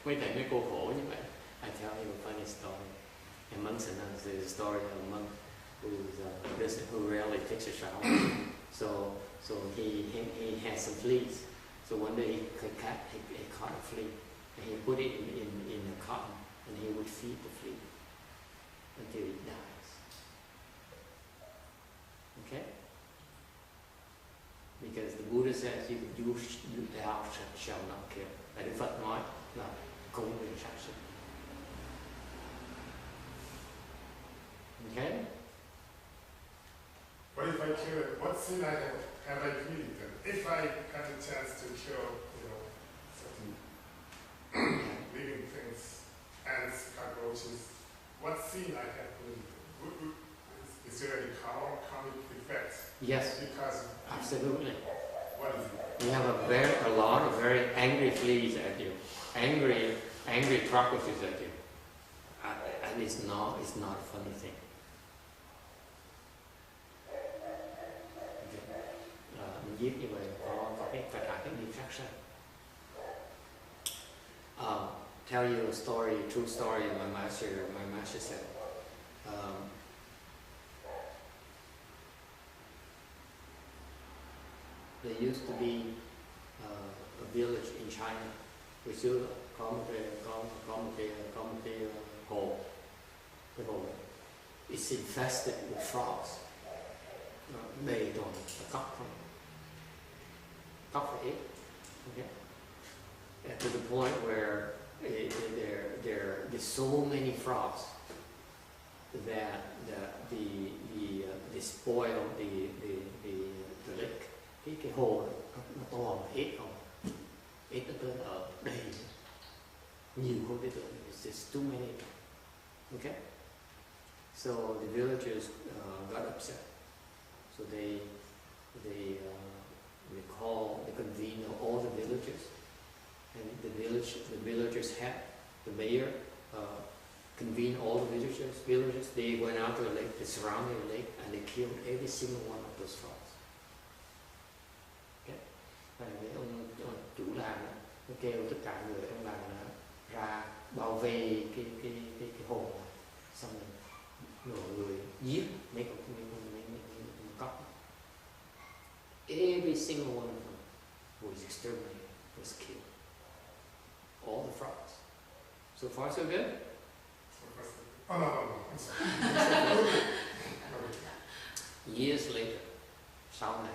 Mấy thầy mấy cô khổ như vậy. I tell you a funny story. A monk said there's a story of a monk who rarely takes a shower. So he has some fleas. So one day he caught a flea and he put it in a cotton and he would feed the flea until it dies. Okay? Because the Buddha says thou shall not kill. Tại Đức Phật nói là không nên sát sinh. Okay? What if I kill it? What sin have I committed then? If I had a chance to kill, certain living things, ants, cockroaches, what sin I have committed? Is there any karmic effect? Yes. Because absolutely. What is it? You have a lot of very angry fleas at you, angry cockroaches at you, and it's not a funny thing. Mình giết như vậy có cái phải trả cái nghiệp sát sanh. Tell you a story, true story. My master said. There used to be a village in China. Hồi xưa có một cái hồ. Cái hồ it's infested with frogs. Đầy toàn cóc for it. Okay. And to the point where there's so many frogs that they spoil the lake. Cái hồ nó to hết không? Hết nó tới ở đầy nhiều không biết tưởng. It's just too many. Okay. So the villagers got upset. So they convened all the villagers, and the villagers had the mayor convene all the villagers. They went out to the lake, the surrounding lake, and they killed every single one of those frogs. Okay, và ông chủ làng nó kêu tất cả người trong làng ra bảo vệ cái hồ, xong rồi người giết mấy con cóc. Every single one of them was exterminated, was killed. All the frogs. So far, so good? Oh, no. Years later, sau này,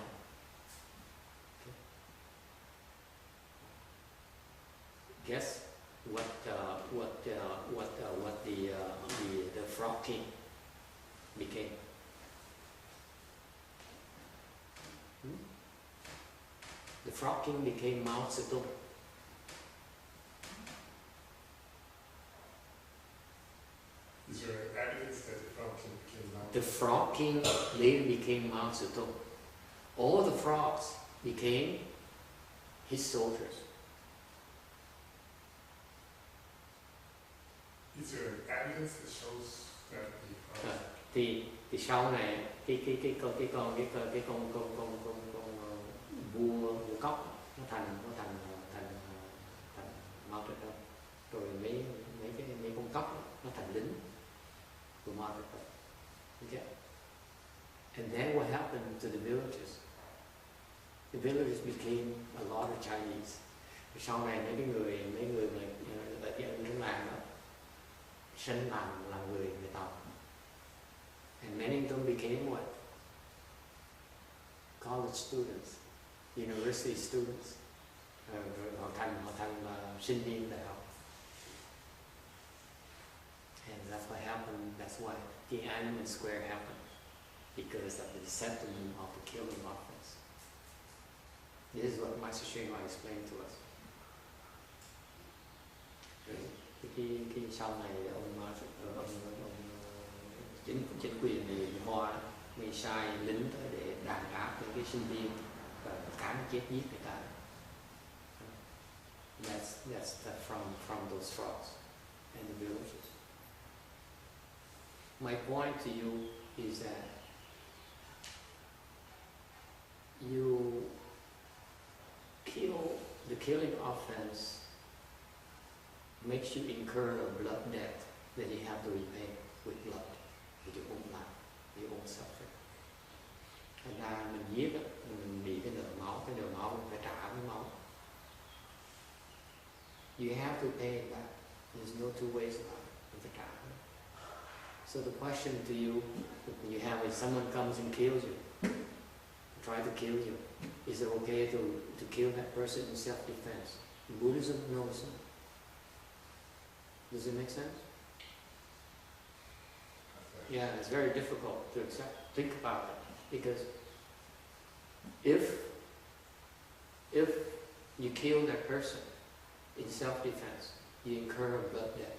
guess what the frog king became? The frog king became Mao Zedong. Is there evidence that the frog king became Mao the Frog King later became Mao Zedong. All the frogs became his soldiers. Is there evidence that shows that Thì sau này cái con vua cóc nó thành Mao Zedong, rồi mấy con cóc nó thành lính của Mao Zedong. Okay. And then what happened to the villages? The villages became a lot of Chinese. Sau này mấy người mà ở trong làng đó sinh làm người Tàu. And many of them became what? College students, university students. Rồi họ thành sinh viên đại học. And that's what happened. That's why Tiananmen Square happened, because of the sentiment of the killing of us. This is what Master YongHua explained to us. Khi sau này ông chính quyền người Hoa mới sai lính tới để đàn áp những cái sinh viên và cán chết giết người ta. That's from those frogs and the villages. My point to you is that the killing offense makes you incur a blood debt that you have to repay with blood, with your own life, your own suffering. Thành ra mình giết, mình bị cái nợ máu mình phải trả với máu. You have to pay it back. There's no two ways about it. Mình phải trả. So the question to you when someone comes and kills you, try to kill you, is it okay to kill that person in self-defense? In Buddhism, no, it's not. Does it make sense? Yeah, it's very difficult to accept. Think about it, because if you kill that person in self-defense, you incur a blood debt.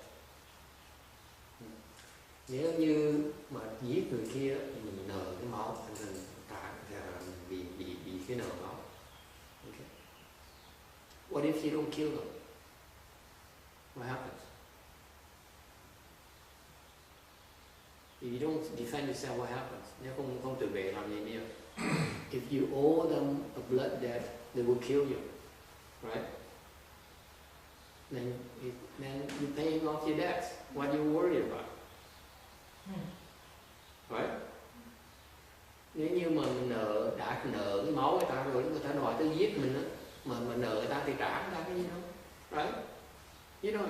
Nếu như mà giết người kia thì mình nợ cái máu, mình bị cái nợ máu. Okay. What if you don't kill them? What happens? If you don't defend yourself, what happens? Nếu không tự vệ làm gì nữa? If you owe them a blood debt, they will kill you, right? Then you're paying off your debts. What are you worried about? Right? Nếu như mà mình đã nợ cái máu người ta rồi, người ta đòi tới giết mình đó, mà nợ người ta thì trả người ta cái gì đâu, right? You know,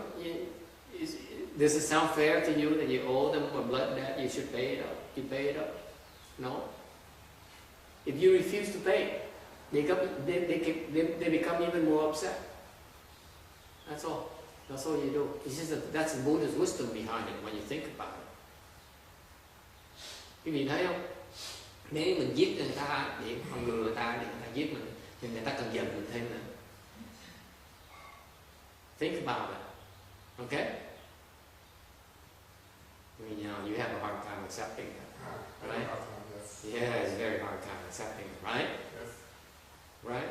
does it sound fair to you that you owe them a blood debt? You should pay it up. You pay it up. No. If you refuse to pay, they become even more upset. That's all. That's all you do. It's just that's the Buddha's wisdom behind it when you think about it. Quý vị thấy không? Nếu mình giết người ta để phòng ngừa người ta, để người ta giết mình, thì người ta cần giận mình thêm nữa. Think about it. Okay? I mean, you have a hard time accepting that, right? Yeah, it's a very hard time accepting it, right? Yes. Right?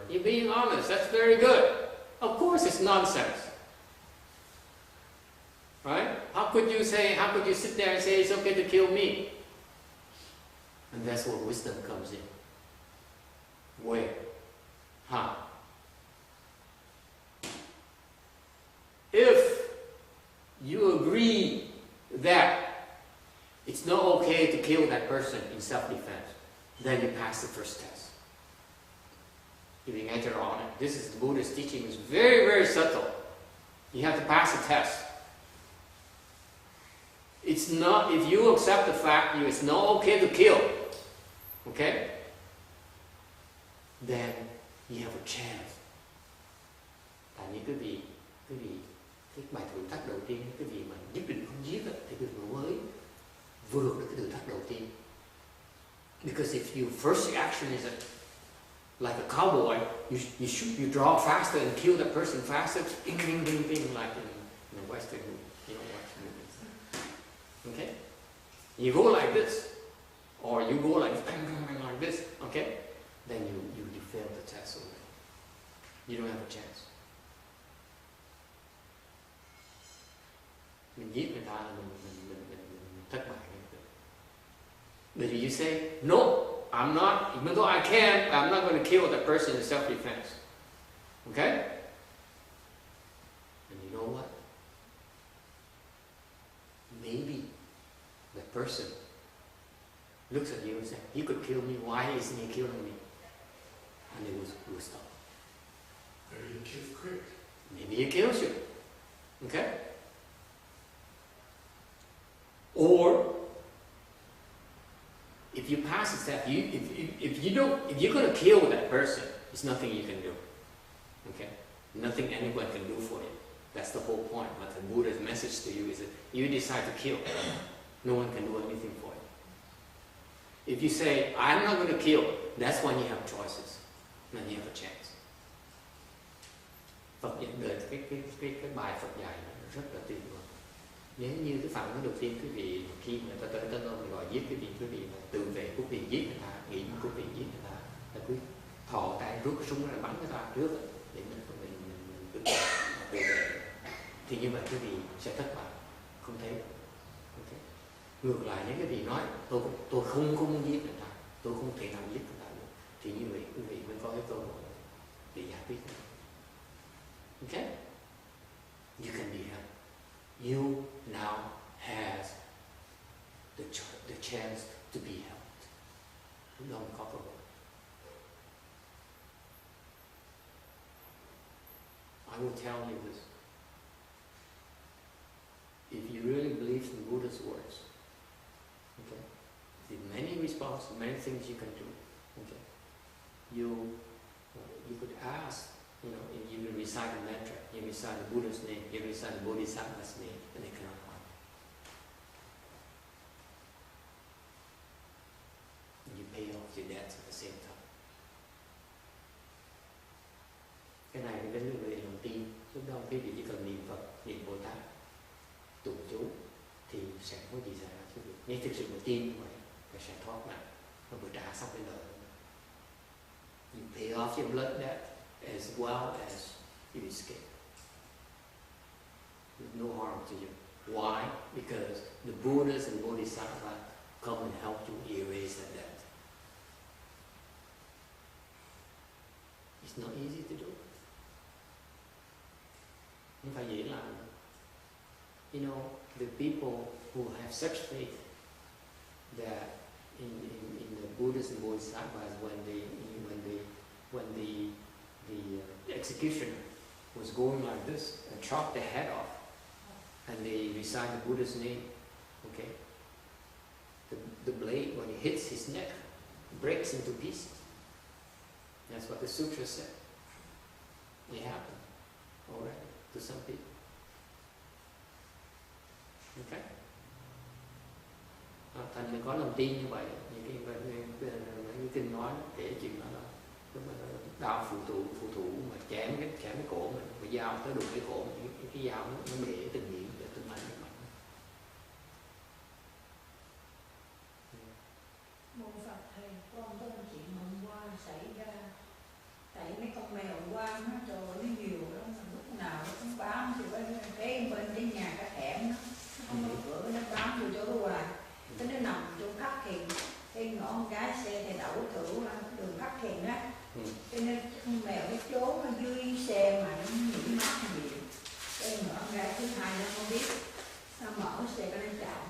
You're being honest. That's very good. Of course, it's nonsense. Right? How could you sit there and say it's okay to kill me? And that's where wisdom comes in. Where? How? If you agree that it's not okay to kill that person in self-defense, then you pass the first test. You can enter on it. This is the Buddha's teaching. It's very, very subtle. You have to pass the test. It's not, if you accept the fact it's not okay to kill, okay, then you have a chance. Tại vì quý vị, cái bài thử thách đầu tiên, quý vị mà nhất định không giết thì quý vị mới vượt được cái thử thách đầu tiên. Because if your first reaction is like a cowboy, you shoot, you draw faster and kill that person faster, bing, bing, bing, bing, like in the Western, Western movies. Okay? You go like this, or you go like this, okay? Then you fail the test already. You don't have a chance. Mình giết người ta là mình thất bại. But if you say, no, I'm not, even though I can, I'm not going to kill that person in self-defense. Okay? And you know what? Maybe the person looks at you and says, he could kill me, why isn't he killing me? And it will stop. Maybe he kills quick. Maybe he kills you. Okay? Or if you pass the step, if you're going to kill that person, there's nothing you can do. Okay? Nothing anyone can do for you. That's the whole point. But the Buddha's message to you is that you decide to kill, no one can do anything for you. If you say, I'm not going to kill, that's when you have choices. Then you have a chance. Phật dạy đời cái bài Phật dạy rất là tuyệt vời. Nếu như cái phản ứng đầu tiên quý vị khi người ta tới tên ông gọi giết quý vị tự vệ, quý vị giết người ta, nghĩ quý vị giết người ta, là quý thò tay rút súng ra bắn người ta trước để mình tự vệ. Thì như vậy quý vị sẽ thất bại, không thấy. Okay. Ngược lại nếu quý vị nói tôi không giết người ta, tôi không thể nào giết người ta được, thì như vậy quý vị mới có cái cơ hội để giải quyết. Okay? You can be helped. You now has the chance to be helped. Don't cooperate. I will tell you this. If you really believe in Buddha's words, okay, there are many responses, many things you can do. Okay, you could ask. You know, if you will recite the mantra, you recite the Buddha's name, you recite the Bodhisattva's name, and they cannot harm. And you pay off your debts at the same time. Cái này thì đến với lòng tin. Lúc đó quý vị chỉ cần niệm Phật, niệm Bồ Tát, tụng chú thì sẽ không có gì xảy ra cho quý vị. Nếu thực sự mà tin như vậy, thì sẽ thoát nạn và vừa trả xong cái nợ. You pay off your blood debt as well as you escape. There's no harm to you. Why? Because the Buddhas and Bodhisattvas come and help you erase that debt. It's not easy to do. Không phải dễ làm. You know, the people who have such faith that in the Buddhas and Bodhisattvas, when the executioner was going like this and chopped the head off, and they recite the Buddha's name, okay? The blade, when it hits his neck, breaks into pieces. That's what the sutra said. It happened already to some people. Okay? Thành mình có lòng tin như vậy, những cái kinh nói kể chuyện đó là đạo phụ thủ mà chém cái cổ mình, cái dao tới đụng cái cổ mình, cái dao nó bể tình nguyện để từng mạnh. Mô Phật thầy, con có chuyện hôm qua xảy ra, tại mấy con mèo qua nó trời nó nhiều lắm, lúc nào nó cũng bám thì bên cái nhà cái hẻm nó không có cửa, nó bám vô chỗ đó hoài, cái nó nằm trong khắc thiền, cái ngõ con gái xe thì đậu thử đường khắc thiền đó. Cho nên con mèo nó trốn ở dưới xe mà nó nhỉ mắt nhiều. Cái mở ra thứ hai nó không biết, nó mở xe cái nó chạy,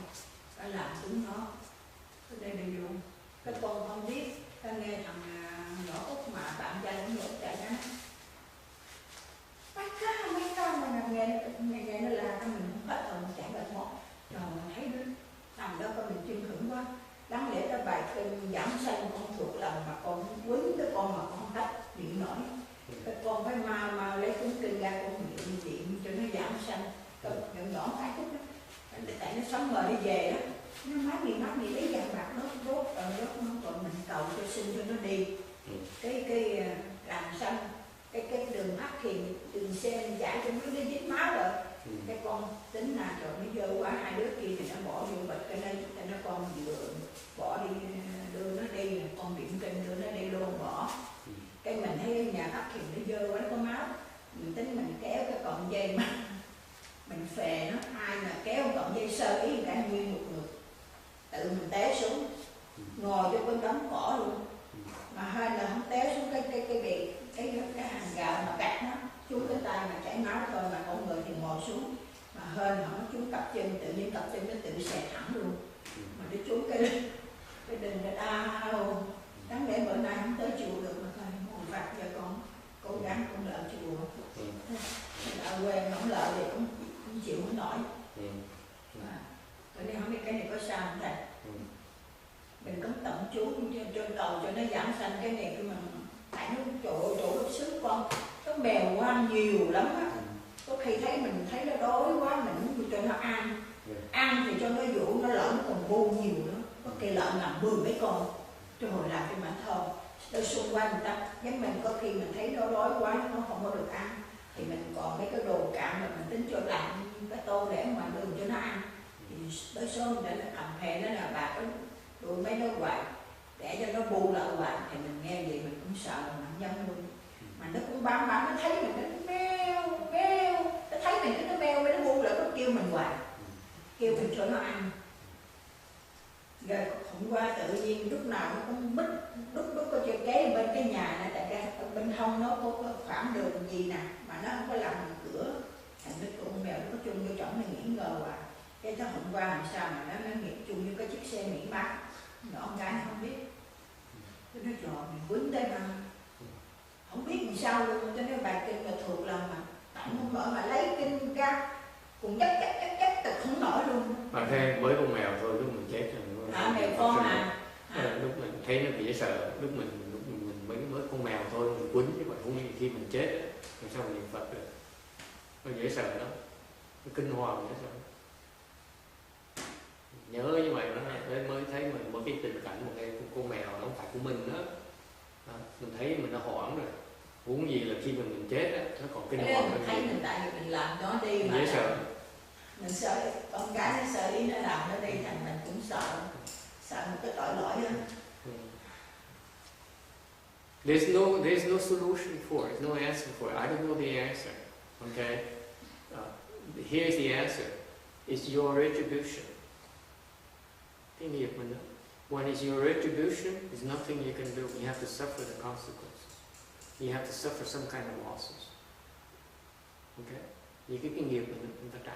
nó làm chúng nó. Cái đây là dùng. Cái con không biết, ta nghe thằng nhỏ Út mà bạn trai nó nhỏ chạy ra. Mấy con mà nghe nó là mình không hết rồi, mình chạy bệnh một. Rồi mình thấy nó nằm đó con mình chuyên khủng quá. Đáng lẽ ra bài kinh giảm sanh con thuộc lòng mà con quýnh cái con mà con hết điện nổi. Cái con phải mau lấy cuốn kinh ra con điện cho nó giảm sanh. Con nhỏ phải chút đó. Tại nó sống mời đi về đó. Nó mắt đi lấy vàng bạc đốt nó còn mình cầu cho xin cho nó đi. Cái làm xong cái đường hắc thì đường xe mình chạy cho nó đi dính máu rồi. Cái con tính là trời nó dơ quá, hai đứa kia thì nó bỏ vô bịch cái đây, cho nó con vừa bỏ đi, đưa nó đi, con điểm kinh đưa nó đi luôn bỏ. Cái mình thấy nhà phát hiện nó dơ quá, nó có máu, mình tính mình kéo cái cọng dây mà mình phè nó, ai mà kéo cọng dây sơ ý cả nguyên một người, tự mình té xuống, ngồi cho bên đống cỏ luôn, mà hơi là không té xuống cái hàng gạo mà cắt nó, xuống cái tay mà chảy máu thôi, mà con người thì ngồi xuống, mà hên không trúng cặp chân, tự nhiên cặp chân nó tự xẹt thẳng luôn, mà nó trúng cái đình nó đau, đáng lẽ bữa nay không tới chùa được mà thôi, ngồi phạt giờ con cố gắng con lỡ chùa, lỡ quen không lỡ thì cũng chịu không nổi, nên không biết cái này có sao không thầy? Mình có tận chú trên cầu cho nó giảm sanh cái này, nhưng mà tại nó chỗ lúc xứ con nó mèo qua nhiều lắm á, có khi thấy mình thấy nó đói quá mình muốn cho nó ăn thì cho nó dụ nó lợn nó còn bu nhiều nữa, có cây lợn nằm 10 mấy con, trời hồi làm cho bản thơm, ở xung quanh người ta giống mình có khi mình thấy nó đói quá nó không có được ăn, thì mình còn mấy cái đồ cạn mà mình tính cho lạnh cái tô để ngoài đường cho nó ăn, thì tới số mình đã cầm hè nó là bà có đuổi mấy nó hoài để cho nó bu lại hoài, thì mình nghe vậy mình cũng sợ mình nhân luôn, mà nó cũng bám nó thấy mình nó meo nó thấy mình nó meo với nó bu lại nó kêu mình hoài, kêu mình cho nó ăn, rồi hôm qua tự nhiên lúc nào nó cũng bít đúc có chơi kế bên cái nhà này, tại ra bên hông nó có khoảng đường gì nè mà nó không có làm cửa, thành cái con mèo nó có chung vô chổng nó nghỉ ngờ hoài, cái hôm qua làm sao mà nó nghỉ chung với cái chiếc xe nghỉ mát, nhỏ con gái nó không biết, tôi nói trời mình quýnh tới mà không biết làm sao luôn, cho nên bài kinh là thuộc lòng mà tại không mở mà lấy kinh ra cùng chắc thật không nổi luôn. Mà thế với con mèo thôi lúc mình chết rồi. Mèo con à. Lúc mình thấy nó bị sợ, lúc mình mới con mèo thôi mình quýnh, chứ còn không khi mình chết làm sao mình niệm Phật được, nó dễ sợ lắm, nó kinh hoàng dễ sợ. Nhớ như vậy đó, mới thấy mình một cái tình cảnh một cái con mèo nó không phải của mình đó, mình thấy mình nó hoảng rồi, huống gì là khi mình chết á, nó còn kinh hoàng hơn. Thấy mình tại vì mình làm nó đi mà dễ sợ, mình sợ con gái nó sợ ý nó làm nó đi, thành mình cũng sợ một cái tội lỗi đó. There's no solution for it, no answer for it. I don't know the answer. Okay, here's the answer. It's your retribution. Cái nghiệp mình đó. When it's your retribution, there's nothing you can do. You have to suffer the consequences. You have to suffer some kind of losses. Okay? Vì cái nghiệp mình ta trả.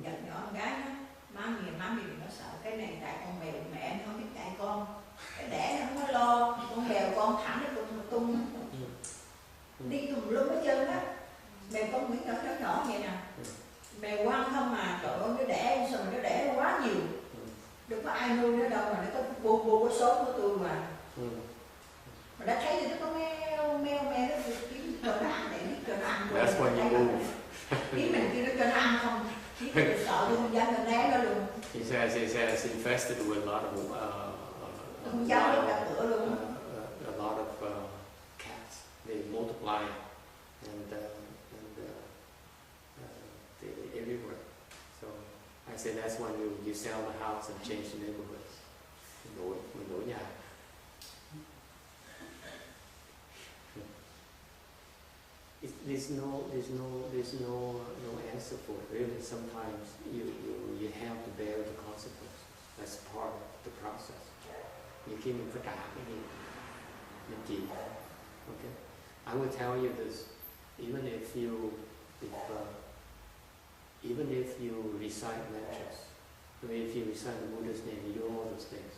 Nhỏ con gái đó, má mình nó sợ cái này tại con mèo mẹ nó không biết tại con, cái đẻ nó không có lo, con mèo con thẳng nó tung đi tùm lum hết trơn á, mèo con miếng nhỏ vậy nè, mèo quăng không mà trời ơi nó đẻ xong nó đẻ quá nhiều, đâu có ai nuôi nó đâu mà nó có bu có số của tôi mà đã thấy thì nó có meo nó kiếm cho nó ăn để cho nó ăn. That's when you move. Kiếm mình kêu nó cho nó ăn không. Tôi sợ tôi không dám lên né nó luôn. He says it's infested with a lot of không dám lên đặt cửa luôn. A lot of cats. They multiply and they everywhere. So I say that's when you sell the house and change the neighborhood. Mình đổi nhà. There's no answer for it. Really, sometimes you have to bear the consequences. That's part of the process. Nhiều khi mình phải trả cái gì mình chịu. Okay. I will tell you this. Even if you recite mantras, I mean, if you recite the Buddha's name, you do all those things,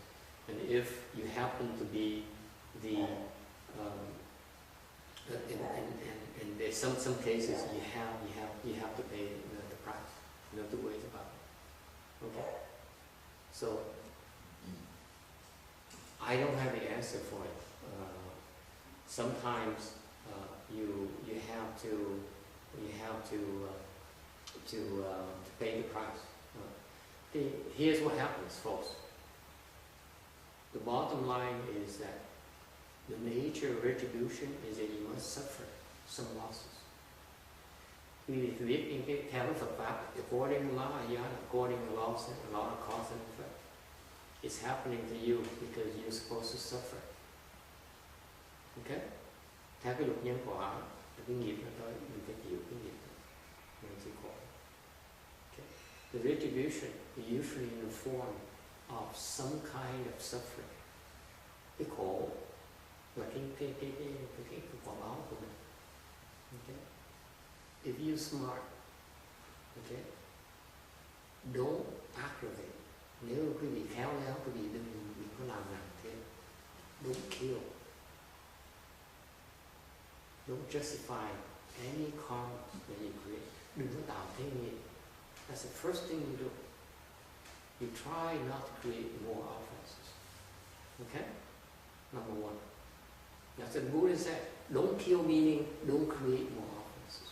and if you happen to be the in there's some cases you have to pay the price. No two ways about it. Okay. So I don't have the answer for it. Sometimes you have to pay the price. Here's what happens, folks. The bottom line is that the nature of retribution is that you must suffer some losses. Quý vị phải biết những cái theo cái Phật pháp, according to law, according to law of cause and effect. It's happening to you because you're supposed to suffer. Okay? Theo cái luật nhân quả, cái nghiệp nó tới, mình phải chịu cái nghiệp đó. Mình chịu khổ. Okay? The retribution is usually in the form of some kind of suffering. Cái khổ là cái quả báo của mình. Okay? If you're smart, okay, don't aggravate. Nếu quý vị khéo léo, quý vị đừng có làm nặng thêm. Don't kill. Don't justify any karma that you create. Đừng có tạo thêm nghiệp. That's the first thing you do. You try not to create more offenses. Okay? Number one. That's what the Buddha said. Don't kill, meaning don't create more offenses.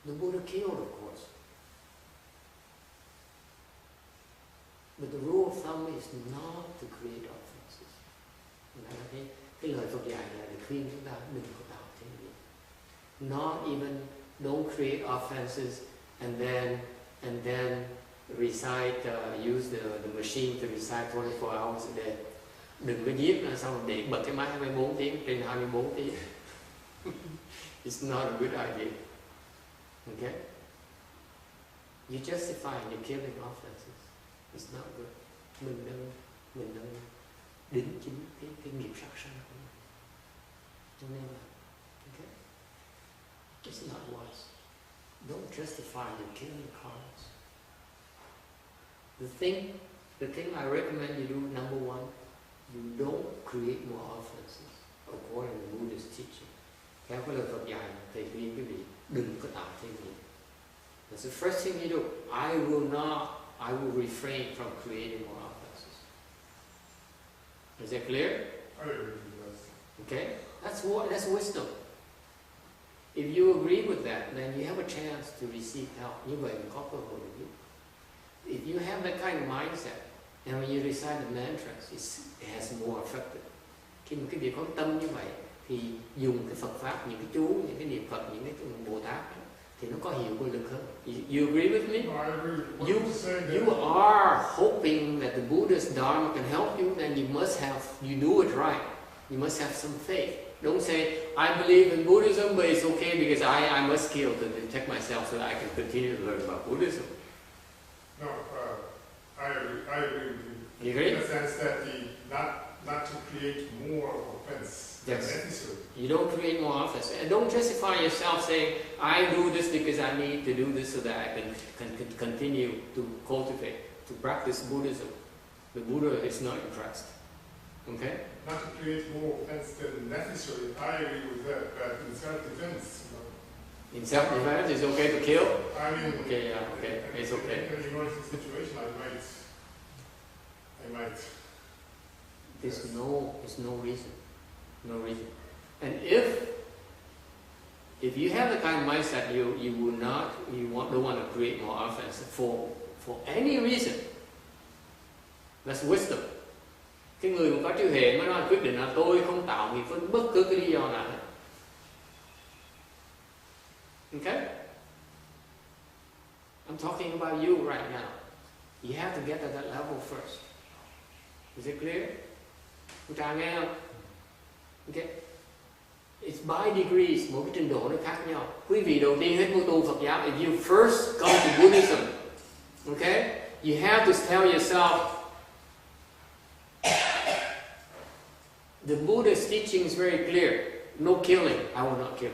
The Buddha killed, of course. But the rule of thumb is not to create offenses. Cái lời Phật dạy là để khuyên chúng ta đừng có tạo thêm nghiệp. Not even, don't create offenses and then recite, use the machine to recite 24 hours a day. Đừng có giết nó xong để bật cái máy 24 tiếng trên 24 tiếng. It's not a good idea. Okay? You justify your killing offenses. It's not good. Mình đang đính chính cái nghiệp sát sanh của mình. Cho nên là, okay? It's not wise. Don't justify your killing karmas. The thing I recommend you do, number one, you don't create more offenses according to Buddhist teaching. Theo cái lời Phật dạy, thầy khuyên quý vị đừng có tạo thêm nghiệp. That's the first thing you do. I will refrain from creating more offenses. Is that clear? I agree with that. Okay? That's wisdom. If you agree with that, then you have a chance to receive help. Như vậy mình có cơ hội được giúp. If you have that kind of mindset, and when you recite the mantras, it has more effect. Khi mà cái việc có tâm như vậy, thì dùng cái Phật pháp, những cái chú, những cái niệm Phật, những cái Bồ Tát thì nó có hiệu quả lực hơn. You agree with me? No, I agree with what you're saying. You are hoping that the Buddha's Dharma can help you, then you do it right. You must have some faith. Don't say, I believe in Buddhism, but it's okay because I must kill to protect myself so that I can continue to learn about Buddhism. No, I agree with you. You agree? In the sense that not to create more offense than Yes. necessary. You don't create more offense. And don't justify yourself saying, I do this because I need to do this so that I can continue to cultivate, to practice Buddhism. The Buddha is not impressed. Okay? Not to create more offense than necessary. I agree with that, but in self-defense, In self-defense, it's okay to kill? I mean, Okay, yeah, okay, it's okay. In an emergency situation, I might. There's no reason. No reason. And if you have the kind of mindset don't want to create more offense for any reason, that's wisdom. Cái người mà có trí huệ mới nói quyết định là tôi không tạo nghiệp với bất cứ cái lý do nào hết. Okay? I'm talking about you right now. You have to get to that level first. Is it clear? Chúng ta nghe không? Okay. It's by degrees, mỗi cái trình độ nó khác nhau. Quý vị đầu tiên hết môn tu Phật giáo, if you first come to Buddhism, okay, you have to tell yourself, the Buddha's teaching is very clear. No killing. I will not kill.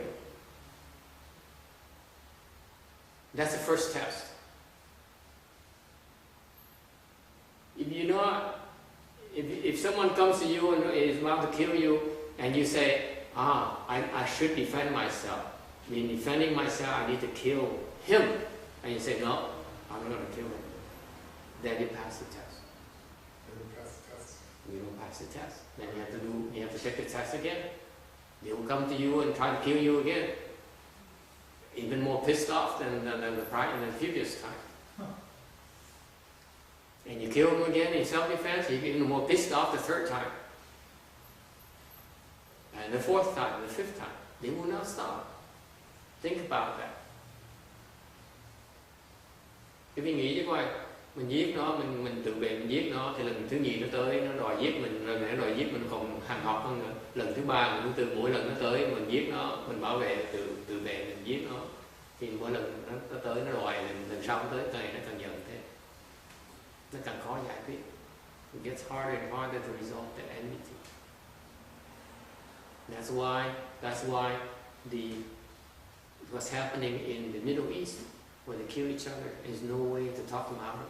That's the first test. If someone comes to you and is about to kill you, and you say, I should defend myself. In defending myself, I need to kill him. And you say, no, I'm not going to kill him. Then you pass the test. You don't pass the test. Then you have to take the test again. They will come to you and try to kill you again. Even more pissed off than the previous time. And you kill them again in self-defense, you're even more pissed off the third time. And the fourth time, the fifth time. They will not stop. Think about that. Cái vì nghĩ chứ coi, mình giết nó, mình tự vệ mình giết nó, thì lần thứ nhì nó tới nó đòi giết mình, lần này nó đòi giết mình còn hàng học hơn nữa. Lần thứ ba mình thứ tư, mỗi lần nó tới mình giết nó, mình bảo vệ tự vệ mình giết nó, thì mỗi lần nó tới nó đòi, lần sau nó tới càng nó càng giận thế, nó càng khó giải quyết. It gets harder and harder to resolve that enmity. That's why what's happening in the Middle East, where they kill each other, there's no way to talk them out of it.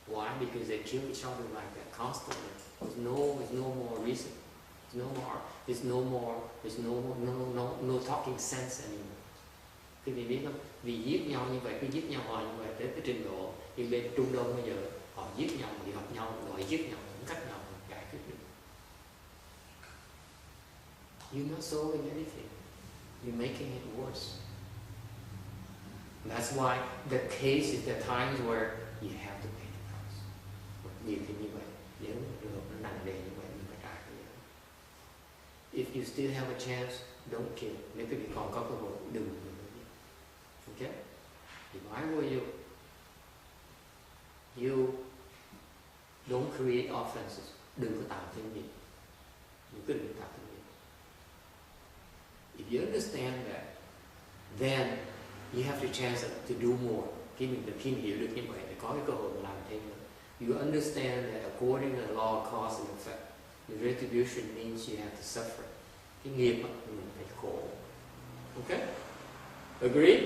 Why? Because they kill each other like that constantly. There's no more reason. There's no talking sense anymore. Quý vị biết không? Vì giết nhau như vậy, cứ giết nhau hoài như vậy, đến cái trình độ như bên Trung Đông bây giờ, họ giết nhau, họ học nhau, họ giết nhau, không cách nào giải quyết được. You're not solving anything. You're making it worse. That's why the case is the times where you have to pay the price. Nhiều khi như vậy, nếu trường hợp nó nặng nề như vậy, mình phải trả cái gì. If you still have a chance, don't kill. Nếu quý vị còn có cơ hội, đừng. Okay? If I were you, you don't create offenses. Đừng có tạo thêm gì. Đừng tạo thêm gì. If you understand that, then you have the chance to do more. Khi mình hiểu được như vậy, thì có cái cơ hội làm thêm nữa. You understand that according to the law of cause and effect, the retribution means you have to suffer. Cái nghiệp mình phải khổ. Okay? Agree?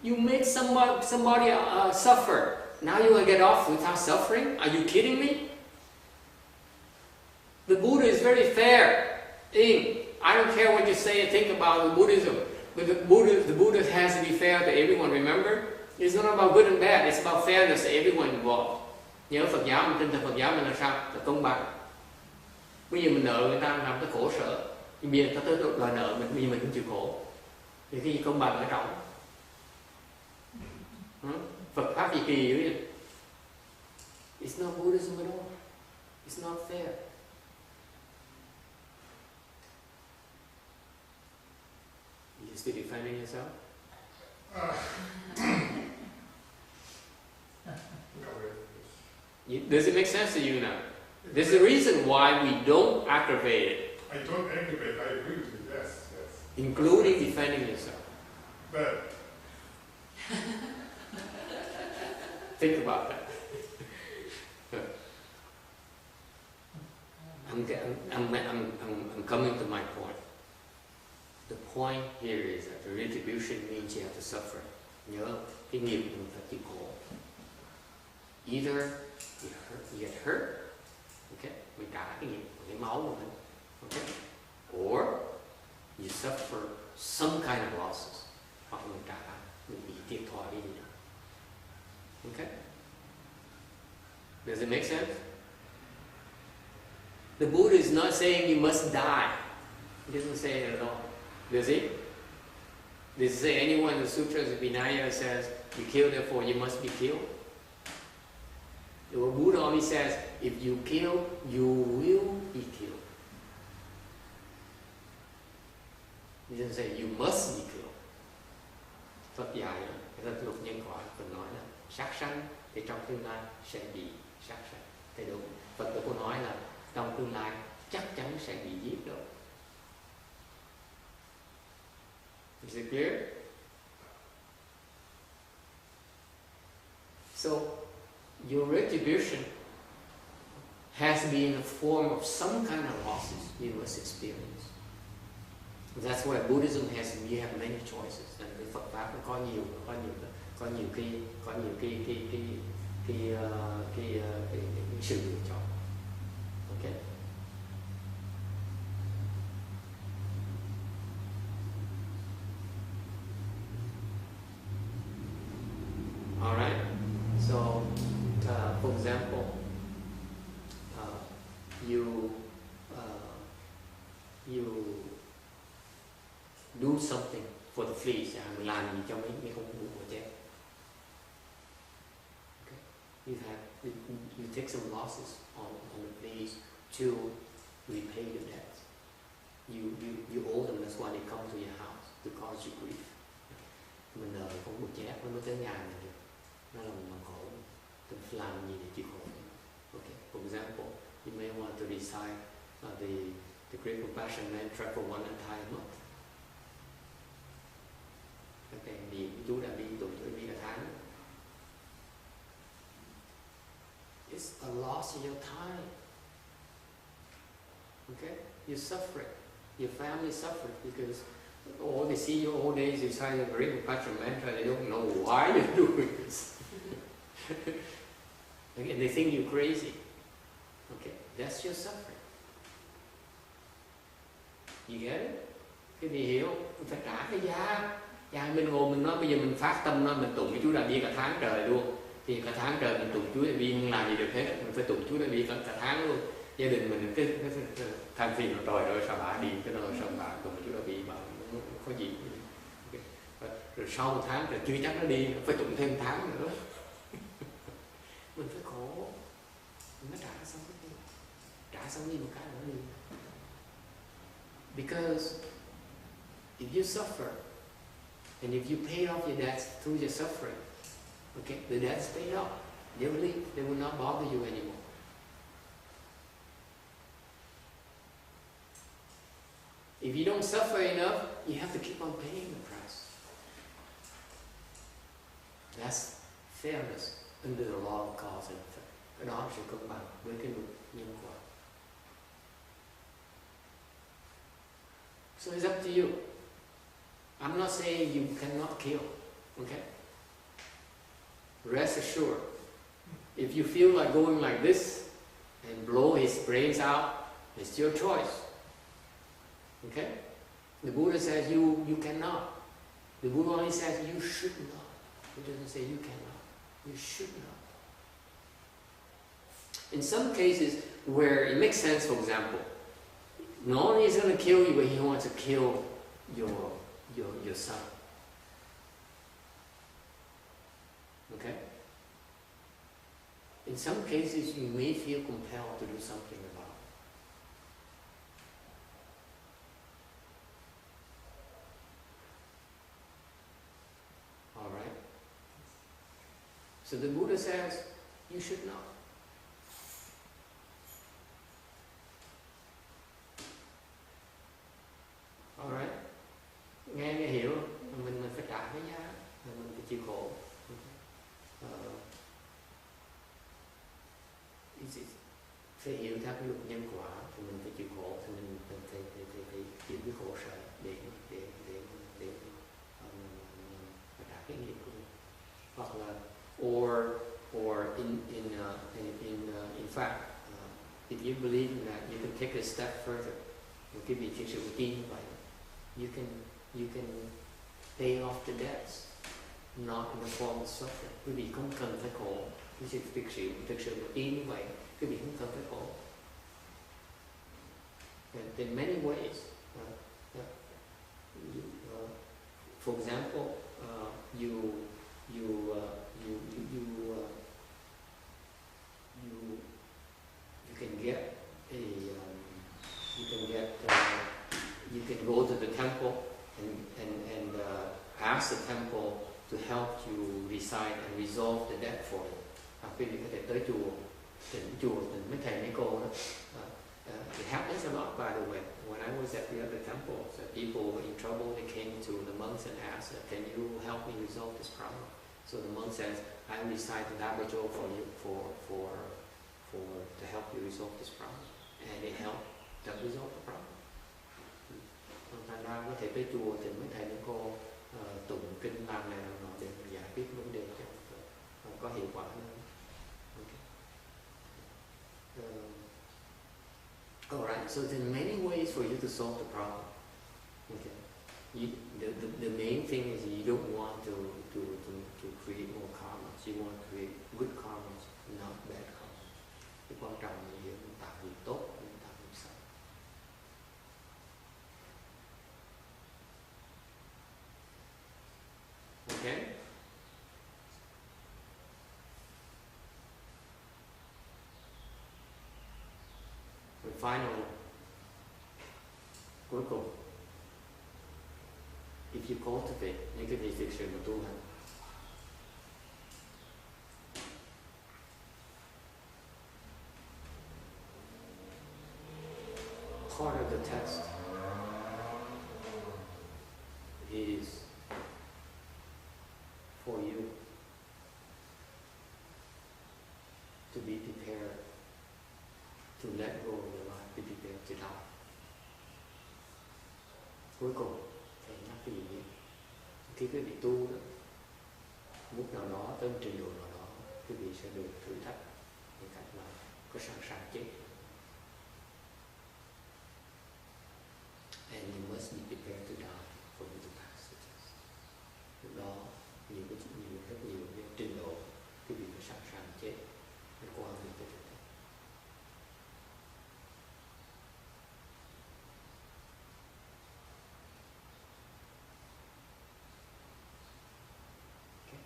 You make somebody suffer. Now you want to get off without suffering? Are you kidding me? The Buddha is very fair. I don't care what you say and think about Buddhism, but the Buddha has to be fair to everyone. Remember, it's not about good and bad. It's about fairness to everyone involved. Nhớ Phật giáo, mình tin theo Phật giáo mình là sao? Là công bằng. Bây giờ mình nợ người ta làm tới khổ sở, thì bây giờ ta tới đòi nợ mình, bây giờ mình cũng chịu khổ. Thì cái gì công bằng ở trọng? Phật pháp gì kỳ dữ vậy? It's not Buddhism at all. It's not fair. You still defending yourself? Does it make sense to you now? There's a reason why we don't aggravate it. I don't aggravate, I agree with you, yes. Including defending yourself. But think about that. I'm coming to my point. The point here is that the retribution means you have to suffer. Nhớ, cái nghiệp mình phải chịu khổ. Either you get hurt, okay, mình trả cái nghiệp, cái máu của mình, okay, or you suffer some kind of losses, hoặc mình bị thiệt thòi cái gì đó. Okay? Does it make sense? The Buddha is not saying you must die. He doesn't say it at all. Does he? Does he say anyone in the Sutras of Vinaya says, you kill, therefore you must be killed? The Buddha only says, if you kill, you will be killed. He doesn't say, you must be killed. Phật dạy, cái luật nhân quả, Phật nói là sát sanh thì trong tương lai sẽ bị sát sanh. Thế đúng. Phật có nói là trong tương lai chắc chắn sẽ bị giết đâu. Is it clear? So, your retribution has to be in the form of some kind of losses you must experience. That's why Buddhism you have many choices. And cái Phật pháp nó có nhiều cái sự lựa chọn. Okay. All right. So, for example, you do something for the fleas. Mình làm gì cho mấy con bướm của chết. Okay. You take some losses on the fleas to repay your debts. You owe them. That's why they come to your house to cause you grief. mình nợ con bụt chép nó mới tới ngày này được, nó là mình khổ, mình phải làm gì để chịu khổ. Okay. For example, you may want to recite the Great Compassion Mantra for 1 entire month. Các bạn niệm chú đã đi tụng chú đã đi cả tháng. It's a loss of your time. Okay? You're suffering. Your family suffers because they see you all days recite the Great Compassion Mantra. They don't know why you're doing this. And they think you're crazy. Okay? That's your suffering. You get it? Cái gì hiểu? Mình phải trả cái giá. Mình ngồi mình nói bây giờ mình phát tâm nói mình tụng chú Đại Bi cả tháng trời luôn. Thì cả tháng trời mình tụng chú Đại Bi không làm gì được hết. Mình phải tụng chú Đại Bi cả tháng luôn. Gia đình mình cái than phiền là trời ơi sao bà đi cái nơi sao bà tụng chú Đại Bi mà không có gì. Rồi sau 1 tháng rồi chưa chắc nó đi, phải tụng thêm 1 tháng nữa. Mình phải khổ. Mình mới trả xong cái gì. Trả xong đi một cái nữa đi. Because if you suffer, and if you pay off your debts through your suffering, okay, the debts paid off. They will leave. They will not bother you anymore. If you don't suffer enough, you have to keep on paying the price. That's fairness under the law of cause and effect. Cái đó là sự công bằng với cái luật nhân quả. So it's up to you. I'm not saying you cannot kill, okay? Rest assured, if you feel like going like this and blow his brains out, it's your choice, okay? The Buddha says you cannot. The Buddha only says you should not. He doesn't say you cannot. You should not. In some cases where it makes sense, for example, not only is he going to kill you, but he wants to kill your son. Okay? In some cases, you may feel compelled to do something about it. All right? So the Buddha says, you should not. Alright, nghe hiểu, mình phải trả cái giá, mình phải chịu khổ. Phải hiểu theo cái luật nhân quả thì mình phải chịu khổ, thì mình phải chịu cái khổ sở để phải trả cái nghiệp của mình. Hoặc là or in fact, if you believe that you can take a step further, cái vị thực sự tin như vậy. You can pay off the debts, not in the form of suffering. Quý vị không cần phải khổ. Quý vị thực sự tin như vậy, quý vị không cần phải khổ. And in many ways, for example, you can get you can go to the temple and ask the temple to help you recite and resolve the debt for you. Hoặc quý vị có thể tới chùa, thỉnh mấy thầy mấy cô đó. It happens a lot, by the way. When I was at the other temple, so people were in trouble. They came to the monks and asked, "Can you help me resolve this problem?" So the monk says, "I recite the Dharma for you to help you resolve this problem," and it helped them resolve the problem. Thành ra có thể tới chùa thì mấy thầy mấy cô tụng kinh làm này làm nọ để giải quyết vấn đề cho có hiệu quả hơn. Alright, so there are many ways for you to solve the problem. Okay, the main thing is you don't want to create more karmas. You want to create good karmas, not bad karmas. Cái quan trọng là mình tạo việc tốt, mình tạo việc xấu. Okay. And finally, cuối cùng, if you cultivate những cái vị thực sự mà tu hành. Part of the test is for you to be prepared to let go of your life, be prepared to die. Cuối cùng thầy nhắc cái gì vậy? Khi quý vị tu đó, lúc nào đó tới một trình độ nào đó, quý vị sẽ được thử thách những cách là có sẵn sàng chết. And you must be prepared to die for you to pass the test. Lúc đó rất nhiều cái trình độ quý vị phải sẵn sàng chết để qua được cái thử thách. Okay.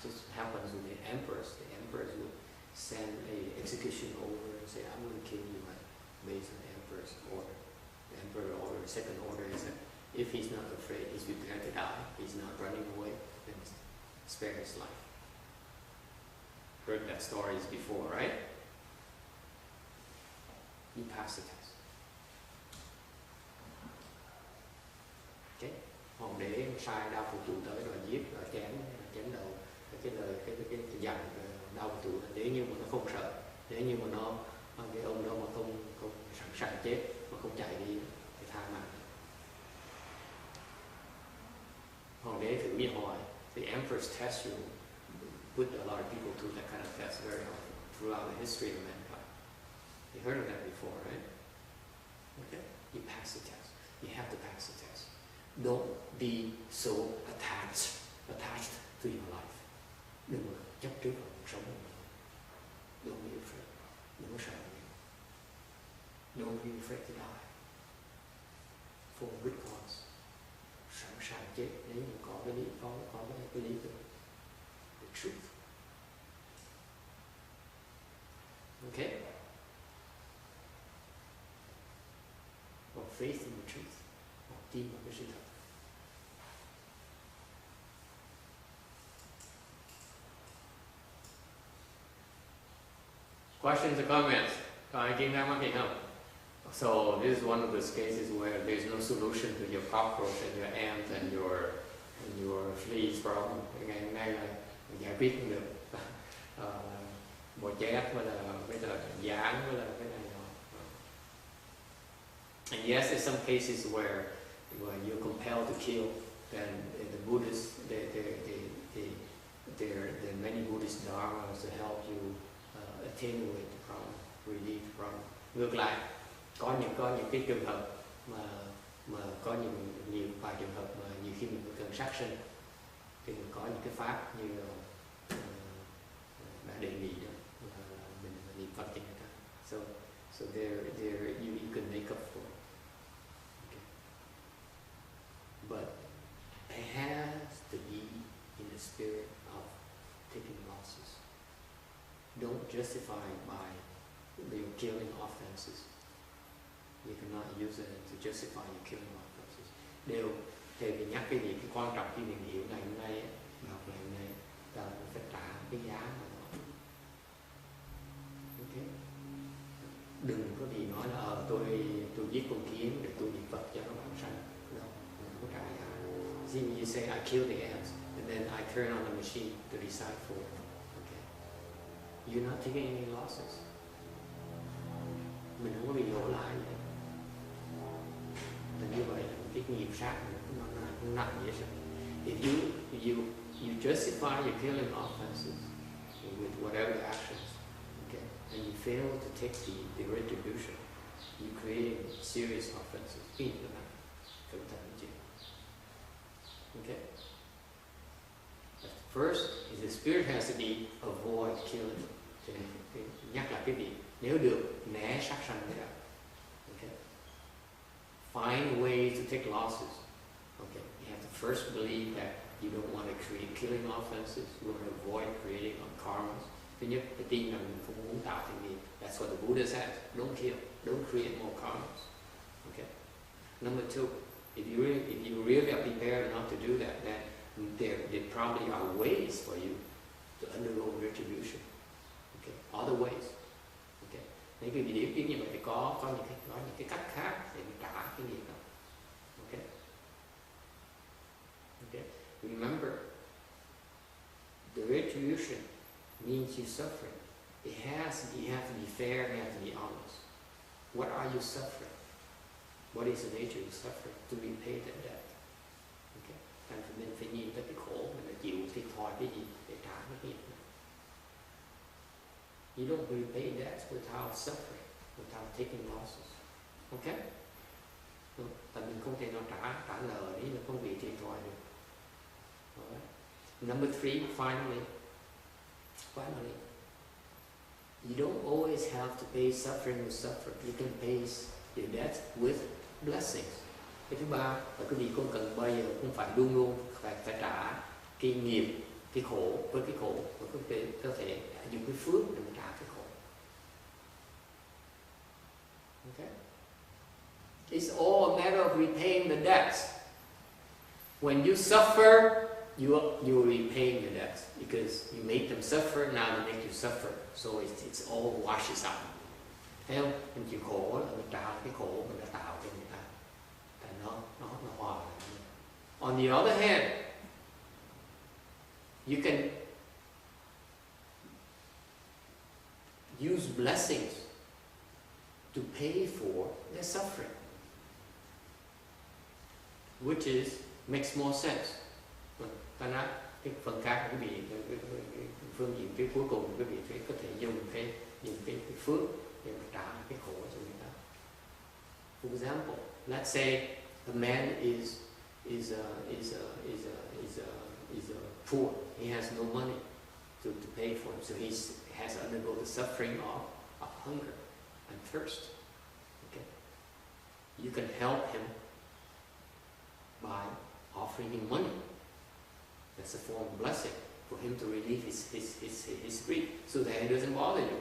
This happens with the emperors. The emperors would send a execution order and say, I'm going to kill you based on the emperor's order. The emperor order, second order is that if he's not afraid, he's prepared to die, he's not running away, then spare his life. Heard that stories before, right? You pass the test. Okay? Hoàng đế sai đao phụ trụ tới rồi giết rồi chém đầu cái dặn đao phụ trụ. Nếu như mà nó không sợ, nếu như mà nó cái ông đó mà không sẵn sàng chết mà không chạy đi thì tha mạng. Hoàng đế thử đi hỏi. The emperor's test you put a lot of people through that kind of test very often throughout the history of mankind. You heard of that before, right? Okay, you pass the test. You have to pass the test. Don't be so attached to your life. Đừng có chấp trước vào cuộc sống của mình. Don't be afraid. Đừng có sợ nhiều. Don't be afraid to die. For a good cause. Sẵn sàng chết nếu như có cái lý tưởng. The truth. Okay? Or faith in the truth. Hoặc tin vào cái sự thật. Questions or comments? Có ai kiến thắc mắc gì không? So this is one of those cases where there's no solution to your cockroach and your ant and your fleas problem. Ngày hôm nay là giải quyết không được. Bò chét với là gián với là cái này đó. And yes, there's some cases where you're compelled to kill. Then the Buddhists, there are many Buddhist dharmas to help you attenuate the problem, relieve the problem. Ngược lại, có những cái trường hợp mà có nhiều vài trường hợp mà nhiều khi mình cần sát sinh thì mình có những cái pháp như đã đề nghị đó mình niệm Phật cho người ta. So there you can make up for it. Okay. But it has to be in the spirit of taking losses. Don't justify by your killing offenses. You cannot use it to justify your killing offenses. Đều thầy nhắc cái gì cái quan trọng khi mình hiểu ngày hôm nay, học ngày hôm nay là phải trả cái giá mà nó. Okay. Đừng có gì nói là tôi giết con kiến để tôi niệm Phật cho nó bản sanh. No, đừng có trả giá. See, you say I kill the ants and then I turn on the machine to decide for it. Okay. You're not taking any losses. Mình không có bị lỗ lãi vậy. Và như vậy cái nghiệp sát nó nặng vậy sao? If you justify your killing offenses with whatever the actions, okay, and you fail to take the retribution, you create serious offenses. In the matter, okay. First, is the spirit has to be avoid killing. Cho nên nhắc lại cái gì? Nếu được né sát sanh cái đó. Okay. Find ways to take losses. Okay. You have to first believe that you don't want to create killing offenses. You want to avoid creating karmas. Thứ nhất, cái tin rằng mình không muốn tạo thành nghiệp. That's what the Buddha said. Don't kill. Don't create more karmas. Okay. Number two, If you really are prepared not to do that, then there probably are ways for you to undergo retribution. Okay, other ways. Okay, nếu cái điều biết như vậy thì có những cái cách khác để trả cái nghiệp đó. Okay. Okay. Remember, the retribution means you suffering. You have to be fair, you have to be honest. What are you suffering? What is the nature of suffering? To repay that debt. Okay. Thành mình phải nhìn tới cái khổ, mình phải chịu thiệt thòi cái gì để trả cái nghiệp này. You don't repay debts without suffering, without taking losses. Okay? Tại mình không thể nào trả nợ đấy là không bị thiệt thòi được. Alright. Number 3, finally, you don't always have to pay suffering with suffering. You can pay your debt with blessings. Cái thứ ba là quý vị không cần bây giờ cũng phải luôn luôn phải trả cái nghiệp, cái khổ với cái khổ, và có thể dùng cái phước để mà trả cái khổ. Okay? It's all a matter of repaying the debts. When you suffer, you repay your debts because you make them suffer. Now they make you suffer, so it's all washes out. Thấy không? Mình chịu khổ là mình trả cái khổ mình đã tạo cho người ta, tại nó hòa lại. On the other hand, you can use blessings to pay for their suffering, which makes more sense. Ta nói cái phần khác quý vị, cái phương diện cái cuối cùng quý vị có thể dùng cái phước để mà trả cái khổ cho người ta. For example, let's say a man is poor. He has no money to pay for it, so he has to undergo the suffering of hunger and thirst. Okay, you can help him by offering him money. That's a form of blessing for him to relieve his grief, so that he doesn't bother you.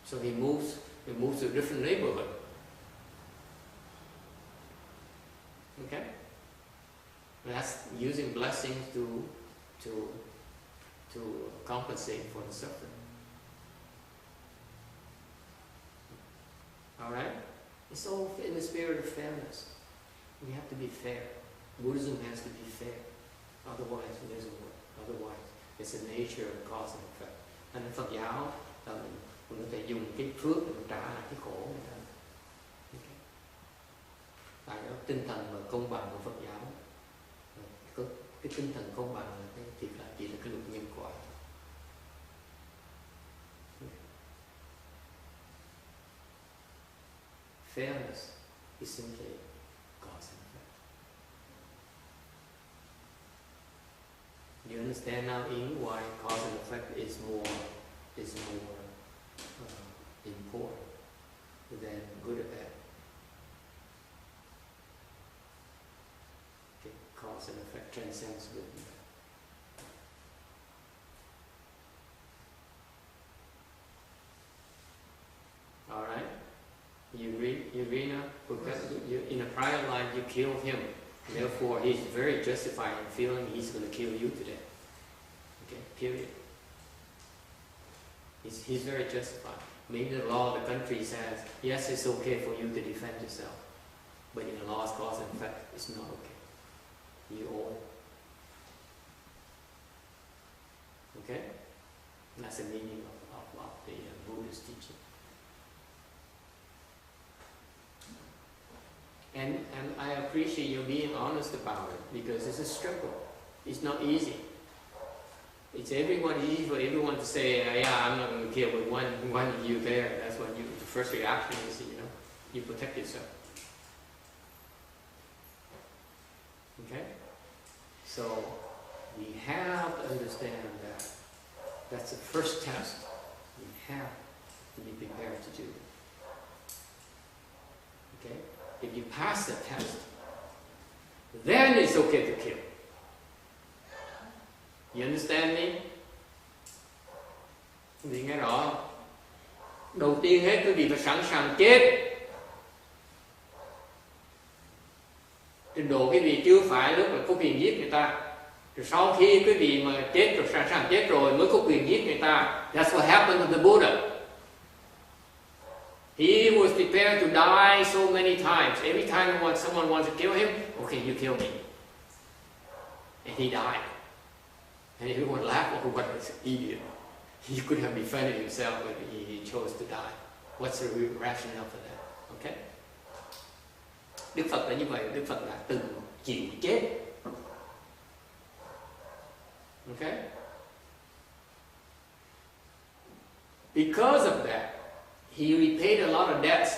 So he moves to a different neighborhood. Okay, that's using blessings to compensate for the suffering. All right, it's all in the spirit of fairness. We have to be fair. Buddhism has to be fair. Otherwise, it doesn't work. Otherwise, it's the nature of cause and effect. Nên Phật giáo là mình có thể dùng cái phước để mình trả lại cái khổ người ta. Okay. Tại đó tinh thần và công bằng của Phật giáo, cái tinh thần công bằng là chỉ là cái luật nhân quả. Fairness is simply cause and effect. You understand now, Ying, why cause and effect is more important than good or bad. Okay, cause and effect transcends good and bad. All right, you read now. Because in a prior life you killed him. Therefore, he's very justified in feeling he's going to kill you today. Okay, period. He's very justified. Maybe the law of the country says, yes, it's okay for you to defend yourself. But in the law's cause and effect, it's not okay. You owe it. Okay? And that's the meaning of the Buddhist teaching. And I appreciate you being honest about it, because it's a struggle. It's not easy. It's easy for everyone to say, yeah, I'm not going to kill, but one of you there, that's what the first reaction is, you protect yourself. Okay? So we have to understand that that's the first test we have to be prepared to do. Okay? If you pass the test, then it's okay to kill. You understand me? Vì nghe rõ, đầu tiên hết quý vị phải sẵn sàng chết trình độ quý vị chưa phải lúc là có quyền giết người ta. Rồi sau khi quý vị mà chết rồi, sẵn sàng chết rồi mới có quyền giết người ta. That's what happened to the Buddha. He was prepared to die so many times. Every time someone wants to kill him, okay, you kill me. And he died. And everyone laughed, oh, what an idiot. He could have defended himself, but he chose to die. What's the rationale for that? Okay? Đức Phật là như vậy, Đức Phật là từng chịu chết. Okay? Because of that, he repaid a lot of debts.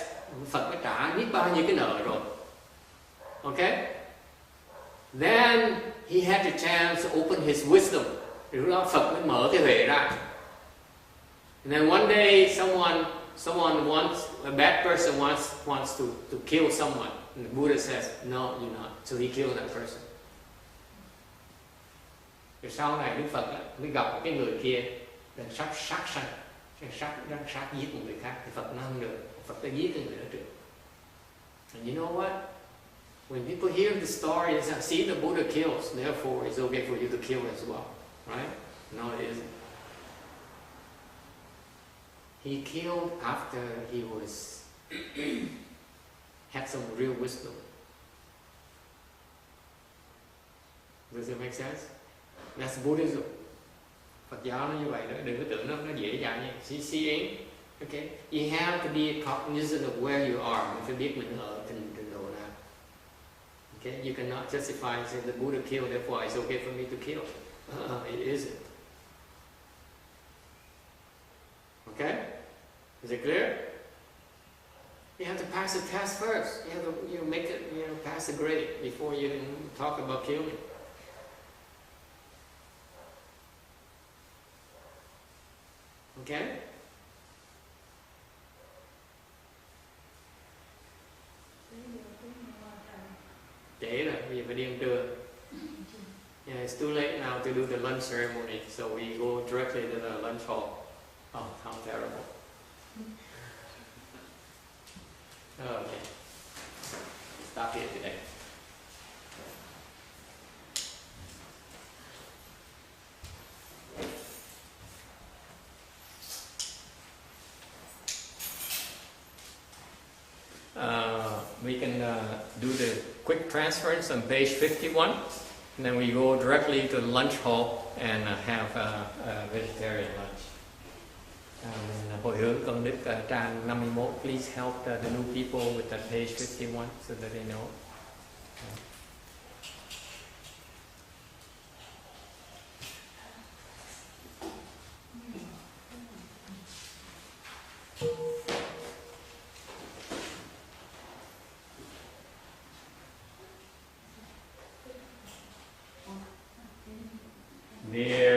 Phật đã trả biết bao nhiêu cái nợ rồi. Okay? Then he had the chance to open his wisdom. Lúc đó Phật mới mở cái huệ ra. And then one day someone wants, a bad person wants to kill someone. And the Buddha says, no, you're not. So he killed that person. Rồi sau này Đức Phật mới gặp cái người kia đang sát giết một người khác, thì Phật nói không được, Phật đã giết cái người đó trước. And you know what? When people hear the story, they say, see, the Buddha kills, therefore it's okay for you to kill as well, right? No, it isn't. He killed after he had some real wisdom. Does it make sense? That's Buddhism. Phật giáo nó như vậy đó, đừng có tưởng nó dễ dàng như seeing. Okay, you have to be cognizant of where you are. Mình phải biết mình ở trình độ nào. Okay, you cannot justify saying the Buddha killed, therefore it's okay for me to kill. It isn't. Okay, is it clear? You have to pass the test first. You have to make it, pass the grade before you can talk about killing. Okay? Trễ rồi, bây giờ phải đi ăn trưa. Yeah, it's too late now to do the lunch ceremony, so we go directly to the lunch hall. Oh, how terrible. Okay. Stop here today. We can do the quick transference on page 51, and then we go directly to the lunch hall and have a vegetarian lunch. Hồi hướng công đức trang 51. Please help the new people with the page 51 so that they know. There